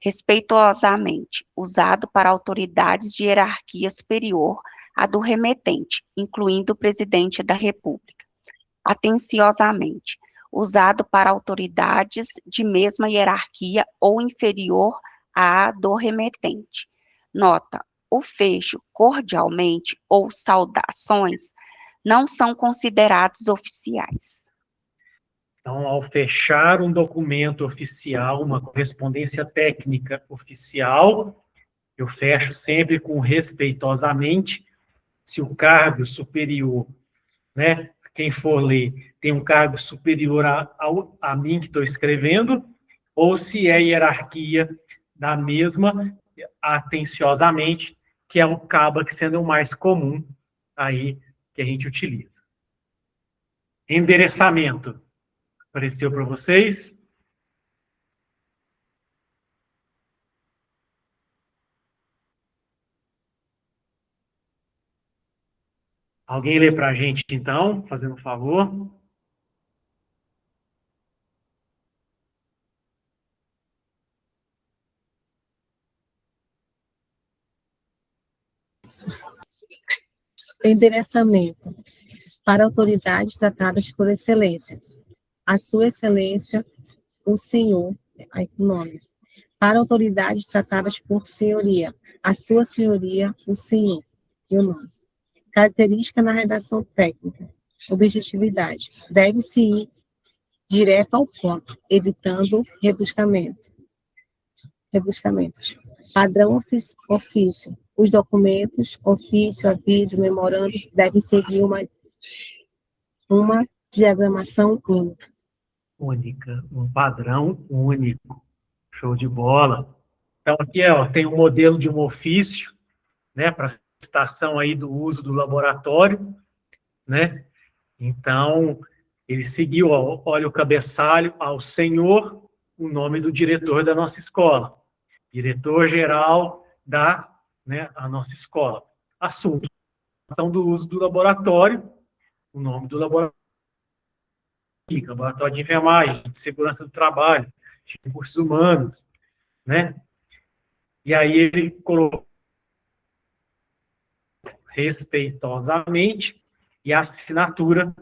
Respeitosamente, usado para autoridades de hierarquia superior à do remetente, incluindo o presidente da República. Atenciosamente, usado para autoridades de mesma hierarquia ou inferior à do remetente. Nota: o fecho cordialmente ou saudações não são considerados oficiais. Então, ao fechar um documento oficial, uma correspondência técnica oficial, eu fecho sempre com respeitosamente. Se o cargo superior, né, quem for ler, tem um cargo superior a mim que estou escrevendo, ou se é hierarquia da mesma, atenciosamente, que é o acaba sendo o mais comum aí que a gente utiliza. Endereçamento. Apareceu para vocês? Alguém lê para a gente, então, fazendo um favor? Endereçamento para autoridades tratadas por excelência. A sua excelência, o senhor, aí o nome. Para autoridades tratadas por senhoria. A sua senhoria, o senhor, e o nome. Característica na redação técnica. Objetividade. Deve-se ir direto ao ponto, evitando rebuscamentos. Padrão ofício. Os documentos, ofício, aviso, memorando, devem seguir uma diagramação única. Única, um padrão único. Show de bola. Então, aqui ó, tem um modelo de um ofício, né, para citação aí do uso do laboratório, né? Então, ele seguiu, ó, olha o cabeçalho, ao senhor, o nome do diretor da nossa escola. Diretor-geral da, né, a nossa escola. Assunto, ação do uso do laboratório, o nome do laboratório de enfermagem, de segurança do trabalho, de recursos humanos, né? E aí ele colocou respeitosamente e a assinatura,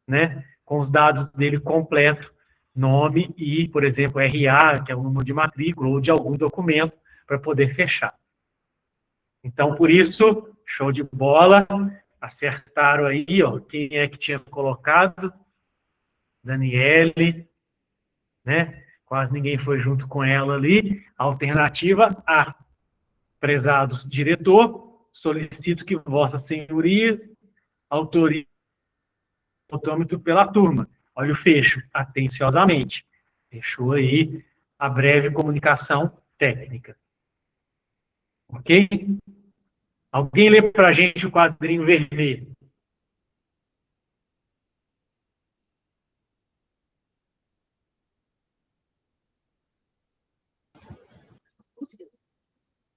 né, com os dados dele completo, nome e, por exemplo, RA, que é o número de matrícula, ou de algum documento, para poder fechar. Então, por isso, show de bola, acertaram aí, ó, quem é que tinha colocado? Daniele, né? Quase ninguém foi junto com ela ali. Alternativa A. Prezados diretor, solicito que Vossa Senhoria autorize o autômetro pela turma. Olha o fecho, atenciosamente. Fechou aí a breve comunicação técnica. Ok? Alguém lê para a gente o quadrinho vermelho?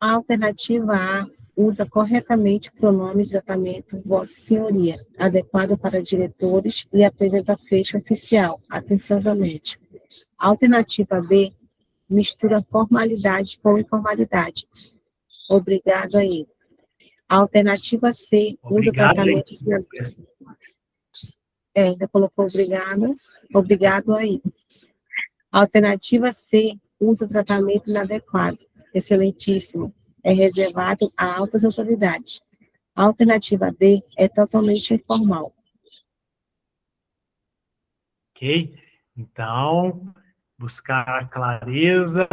A alternativa A usa corretamente o pronome de tratamento Vossa Senhoria, adequado para diretores e apresenta fecho oficial, atenciosamente. A alternativa B mistura formalidade com informalidade. Obrigado aí. A alternativa C usa tratamento... ainda colocou obrigado. Obrigado aí. A alternativa C usa tratamento inadequado. Excelentíssimo. É reservado a altas autoridades. A alternativa D é totalmente informal. Ok? Então, buscar clareza,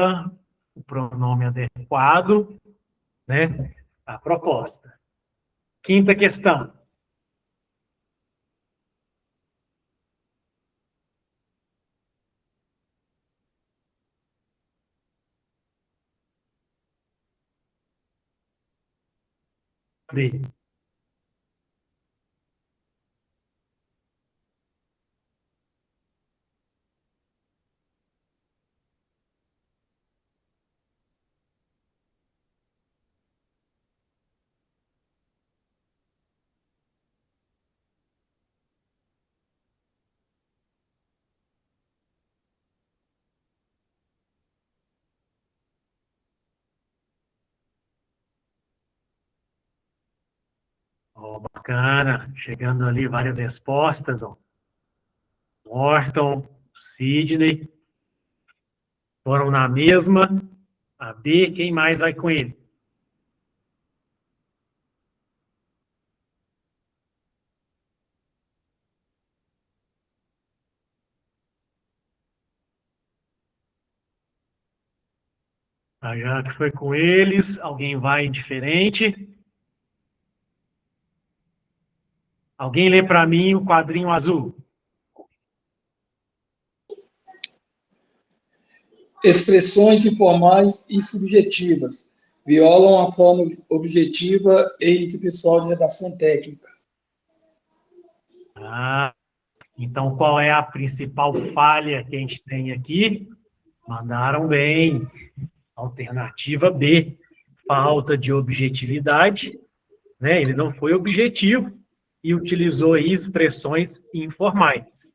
o pronome adequado, né? A proposta. Quinta questão. D. Oh, bacana, chegando ali várias respostas, ó. Norton, Sidney, foram na mesma. A B, quem mais vai com ele? A Jaque foi com eles. Alguém vai diferente? Alguém lê para mim o quadrinho azul? Expressões informais e subjetivas violam a forma objetiva e interpessoal de redação técnica. Ah, então, qual é a principal falha que a gente tem aqui? Mandaram bem. Alternativa B, falta de objetividade, né? Ele não foi objetivo e utilizou aí expressões informais.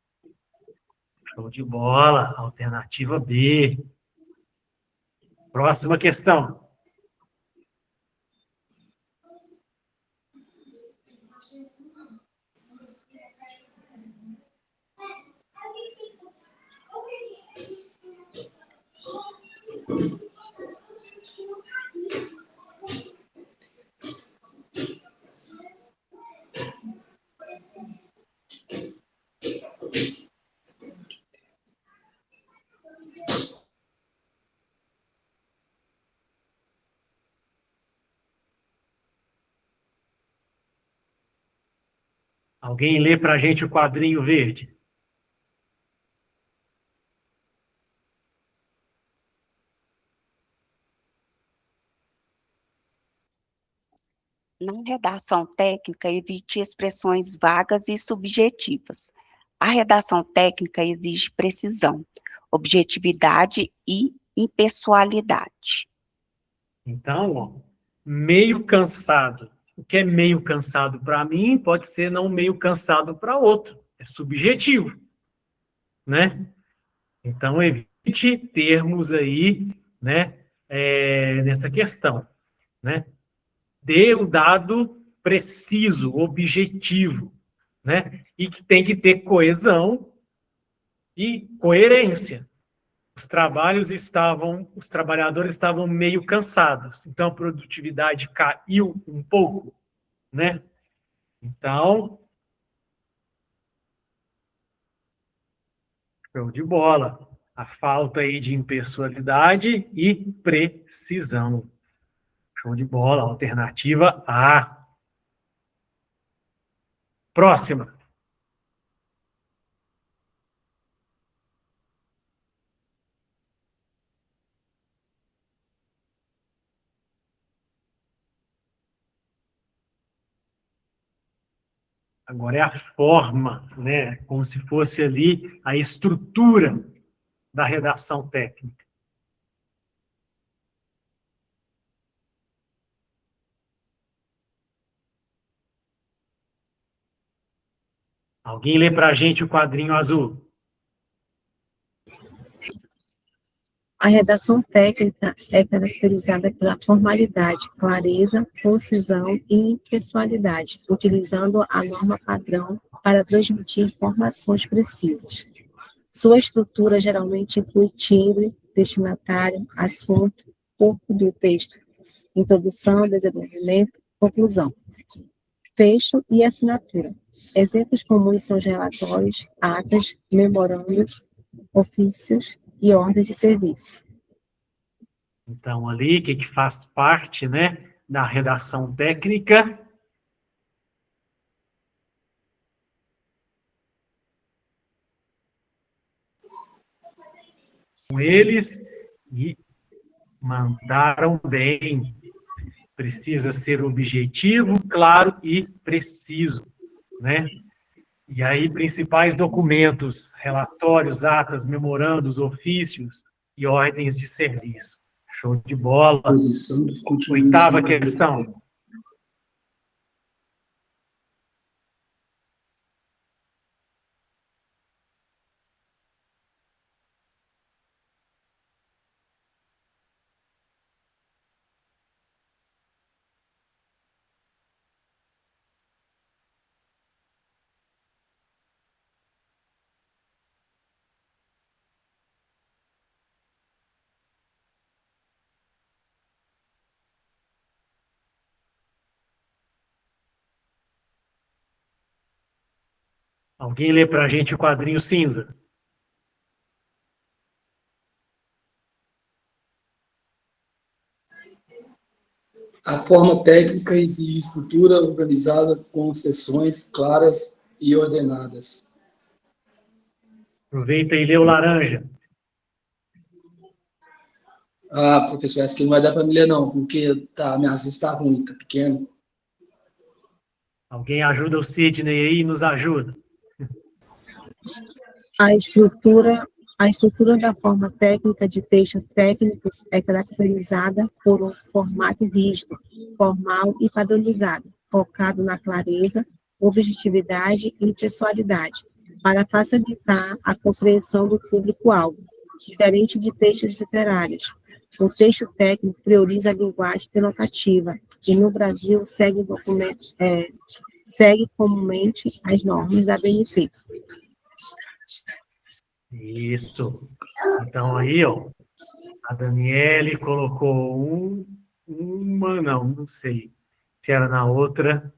Show de bola, alternativa B. Próxima questão. Alguém lê para a gente o quadrinho verde? Na redação técnica, evite expressões vagas e subjetivas. A redação técnica exige precisão, objetividade e impessoalidade. Então, ó, meio cansado. O que é meio cansado para mim pode ser não meio cansado para outro. É subjetivo, né? Então, evite termos aí, né, nessa questão, né? Dê o dado preciso, objetivo, né? E que tem que ter coesão e coerência. Os trabalhadores estavam meio cansados, então a produtividade caiu um pouco, né? Então, show de bola. A falta aí de impessoalidade e precisão. Show de bola. Alternativa A. Próxima. Agora é a forma, né? Como se fosse ali a estrutura da redação técnica. Alguém lê para a gente o quadrinho azul? A redação técnica é caracterizada pela formalidade, clareza, concisão e impessoalidade, utilizando a norma padrão para transmitir informações precisas. Sua estrutura geralmente inclui timbre, destinatário, assunto, corpo do texto, introdução, desenvolvimento, conclusão, fecho e assinatura. Exemplos comuns são os relatórios, atas, memorandos, ofícios e ordens de serviço. Então, ali, o que faz parte, né, da redação técnica? São eles e mandaram bem. Precisa ser objetivo, claro e preciso, né? E aí, principais documentos, relatórios, atas, memorandos, ofícios e ordens de serviço. Show de bola. Posição dos conteúdos. Oitava questão. Alguém lê para a gente o quadrinho cinza? A forma técnica exige estrutura organizada com seções claras e ordenadas. Aproveita e lê o laranja. Ah, professor, essa aqui não vai dar para me ler não, porque minhas vistas tá ruim, tá pequeno. Alguém ajuda o Sidney aí e nos ajuda. A estrutura da forma técnica de textos técnicos é caracterizada por um formato rígido, formal e padronizado, focado na clareza, objetividade e pessoalidade, para facilitar a compreensão do público-alvo, diferente de textos literários. O texto técnico prioriza a linguagem denotativa e, no Brasil, segue comumente as normas da BNT. Isso. Então, aí, ó, a Daniele colocou não sei se era na outra,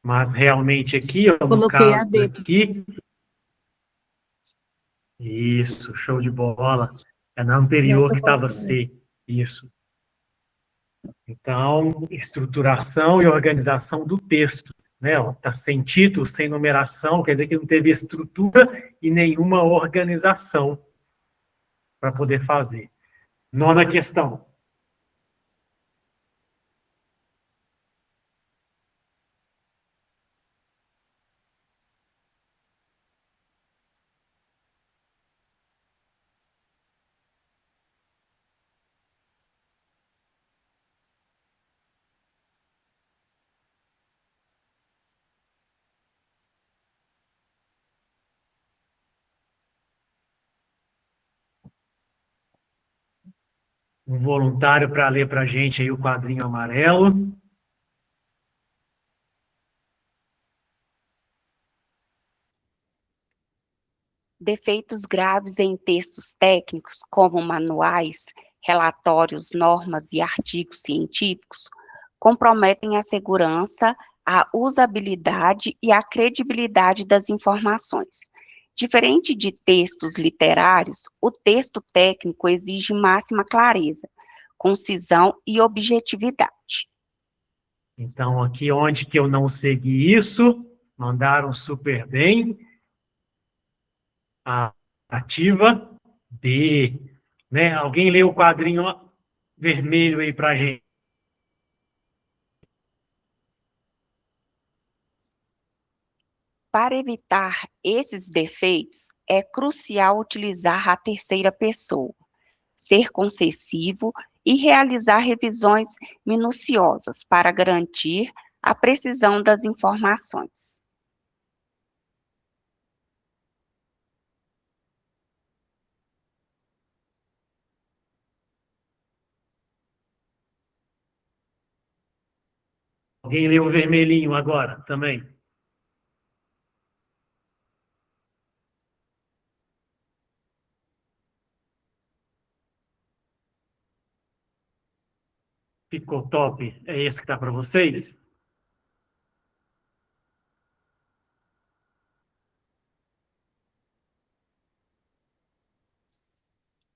mas realmente aqui, ó, no Coloquei a caso B. aqui, isso, show de bola. É na anterior que estava C, isso. Então, estruturação e organização do texto, né? Está sem título, sem numeração, quer dizer que não teve estrutura e nenhuma organização para poder fazer. Nona questão. Um voluntário para ler para a gente aí o quadrinho amarelo. Defeitos graves em textos técnicos, como manuais, relatórios, normas e artigos científicos, comprometem a segurança, a usabilidade e a credibilidade das informações. Diferente de textos literários, o texto técnico exige máxima clareza, concisão e objetividade. Então, aqui onde que eu não segui isso, mandaram super bem. A ativa D, né? Alguém lê o quadrinho vermelho aí para a gente? Para evitar esses defeitos, é crucial utilizar a terceira pessoa, ser concessivo e realizar revisões minuciosas para garantir a precisão das informações. Alguém lê o vermelhinho agora também? Ficou top? É esse que está para vocês?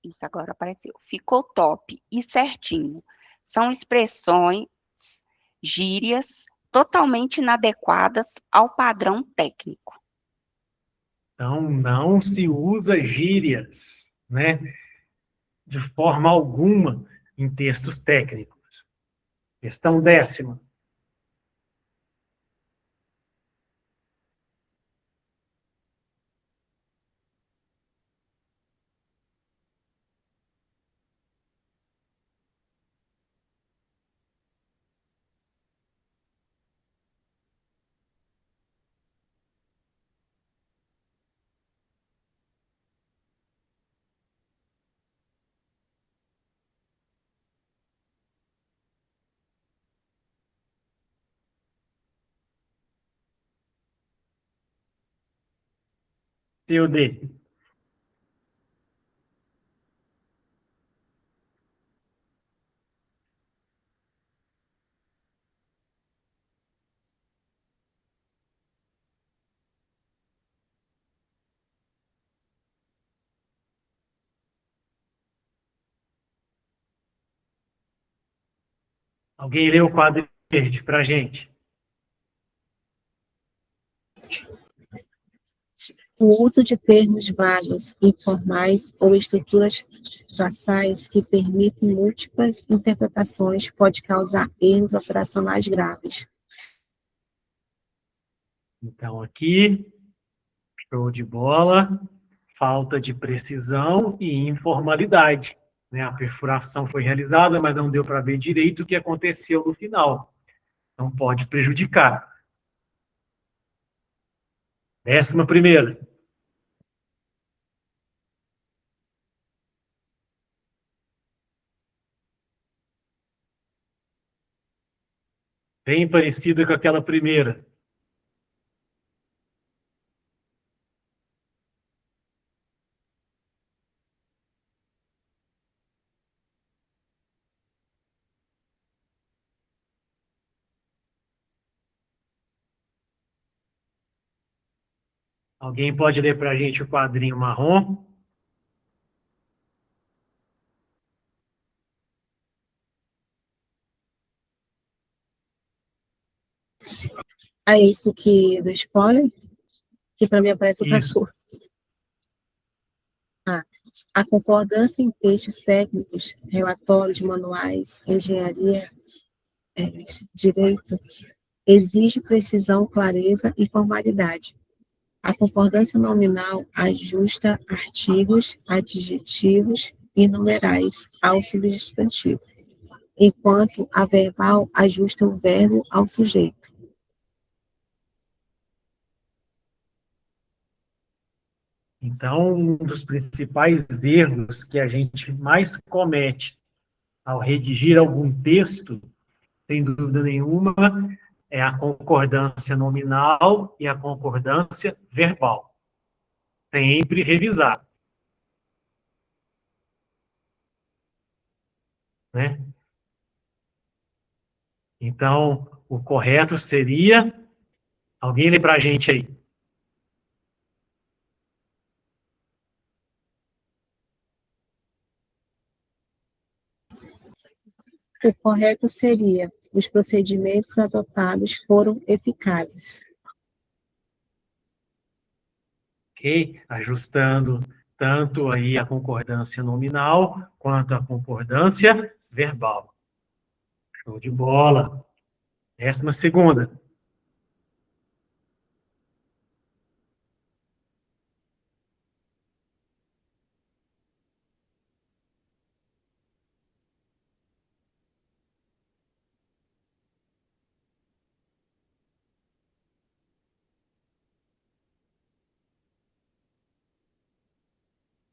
Isso agora apareceu. Ficou top e certinho. São expressões, gírias, totalmente inadequadas ao padrão técnico. Então, não se usa gírias, né? De forma alguma em textos técnicos. Questão 10ª. C ou D? Alguém lê o quadro verde para a gente? O uso de termos vagos, informais ou estruturas traçais que permitem múltiplas interpretações pode causar erros operacionais graves. Então, aqui, show de bola, falta de precisão e informalidade, né? A perfuração foi realizada, mas não deu para ver direito o que aconteceu no final. Então, pode prejudicar. 11ª. Bem parecida com aquela primeira. Alguém pode ler para a gente o quadrinho marrom? É isso que do spoiler, que para mim aparece outra Isso. cor. A concordância em textos técnicos, relatórios, manuais, engenharia, direito, exige precisão, clareza e formalidade. A concordância nominal ajusta artigos, adjetivos e numerais ao substantivo, enquanto a verbal ajusta o verbo ao sujeito. Então, um dos principais erros que a gente mais comete ao redigir algum texto, sem dúvida nenhuma, é a concordância nominal e a concordância verbal. Sempre revisar. Né? Então, o correto seria... Alguém lê para a gente aí. O correto seria: os procedimentos adotados foram eficazes. Ok? Ajustando tanto aí a concordância nominal quanto a concordância verbal. Show de bola. 12ª.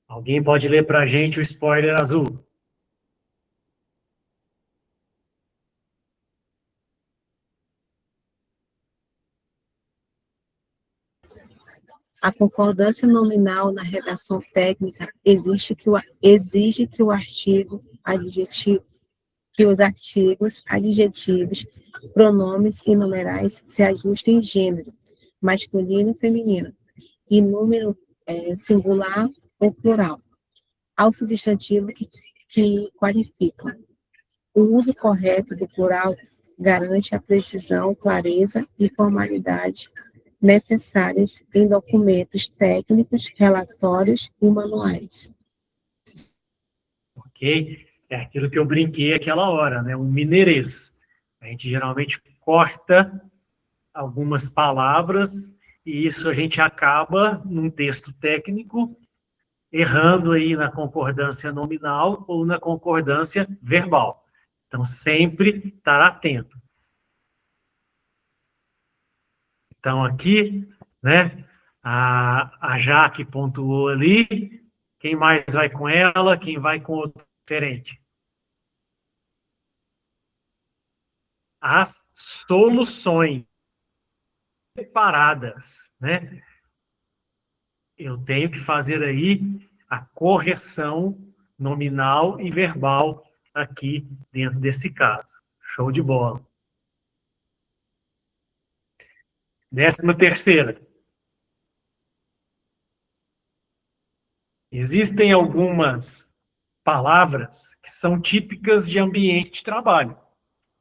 Alguém pode ler para a gente o spoiler azul? A concordância nominal na redação técnica exige que o artigo, adjetivo, que os artigos, adjetivos, pronomes e numerais se ajustem em gênero, masculino e feminino, e número singular ou plural, ao substantivo que qualificam. O uso correto do plural garante a precisão, clareza e formalidade necessárias em documentos técnicos, relatórios e manuais. Ok? É aquilo que eu brinquei aquela hora, né? Um mineirês. A gente geralmente corta algumas palavras e isso a gente acaba, num texto técnico, errando aí na concordância nominal ou na concordância verbal. Então, sempre estar atento. Então, aqui, né, a Jaque pontuou ali. Quem mais vai com ela? Quem vai com outro diferente? As soluções separadas, né? Eu tenho que fazer aí a correção nominal e verbal aqui dentro desse caso. Show de bola. 13ª. Existem algumas palavras que são típicas de ambiente de trabalho,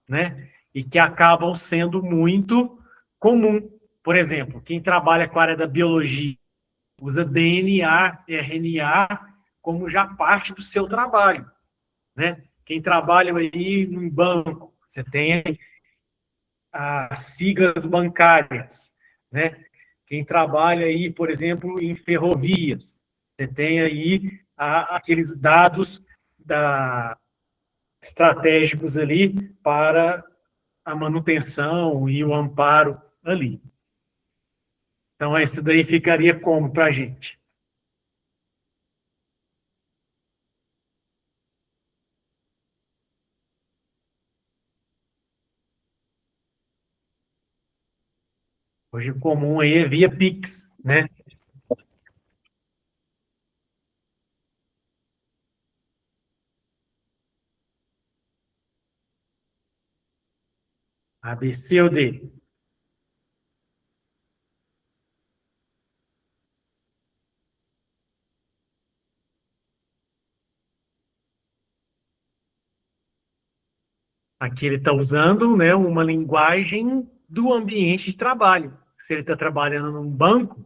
né? E que acabam sendo muito comum. Por exemplo, quem trabalha com a área da biologia usa DNA, RNA como já parte do seu trabalho, né? Quem trabalha aí num banco, você tem as siglas bancárias. né? Quem trabalha aí, por exemplo, em ferrovias, você tem aí aqueles dados estratégicos ali para a manutenção e o amparo ali. Então, esse daí ficaria como para a gente? Hoje o comum aí é via Pix, né? A, B, C ou D? Aqui ele está usando, né, uma linguagem do ambiente de trabalho. Se ele está trabalhando num banco,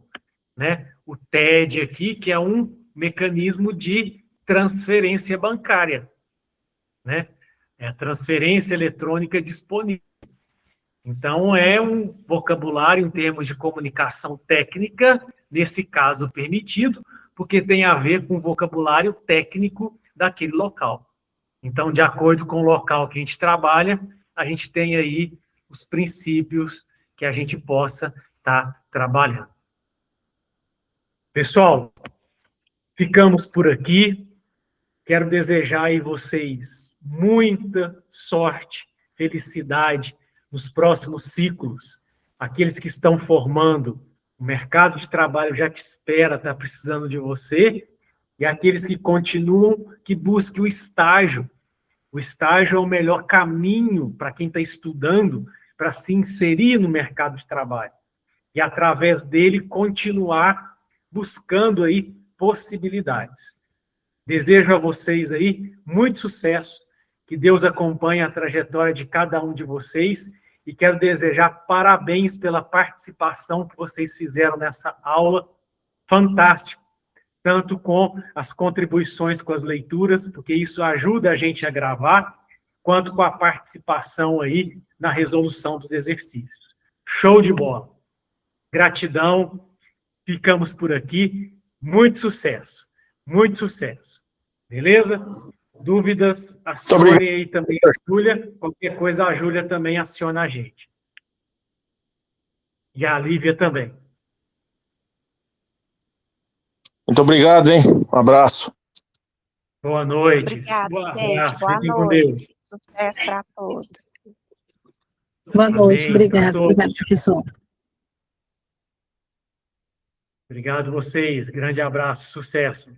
né, o TED aqui, que é um mecanismo de transferência bancária, né? É a transferência eletrônica disponível. Então, é um vocabulário em termos de comunicação técnica, nesse caso permitido, porque tem a ver com o vocabulário técnico daquele local. Então, de acordo com o local que a gente trabalha, a gente tem aí os princípios que a gente possa estar trabalhando. Pessoal, ficamos por aqui. Quero desejar aí vocês muita sorte, felicidade nos próximos ciclos. Aqueles que estão formando, o mercado de trabalho já te espera, está precisando de você. E aqueles que continuam, que busquem o estágio. O estágio é o melhor caminho para quem está estudando para se inserir no mercado de trabalho. E, através dele, continuar buscando aí possibilidades. Desejo a vocês aí muito sucesso, que Deus acompanhe a trajetória de cada um de vocês e quero desejar parabéns pela participação que vocês fizeram nessa aula fantástica, tanto com as contribuições com as leituras, porque isso ajuda a gente a gravar, quanto com a participação aí na resolução dos exercícios. Show de bola! Gratidão, ficamos por aqui, muito sucesso, muito sucesso. Beleza? Dúvidas, acionem aí também a Júlia, qualquer coisa a Júlia também aciona a gente. E a Lívia também. Muito obrigado, hein? Um abraço. Boa noite. Obrigada, Boa gente. abraço. Boa Fiquem com noite. Deus. Sucesso para todos. Boa noite, Amém. obrigado, obrigado, professor. Obrigado a vocês. Grande abraço. Sucesso.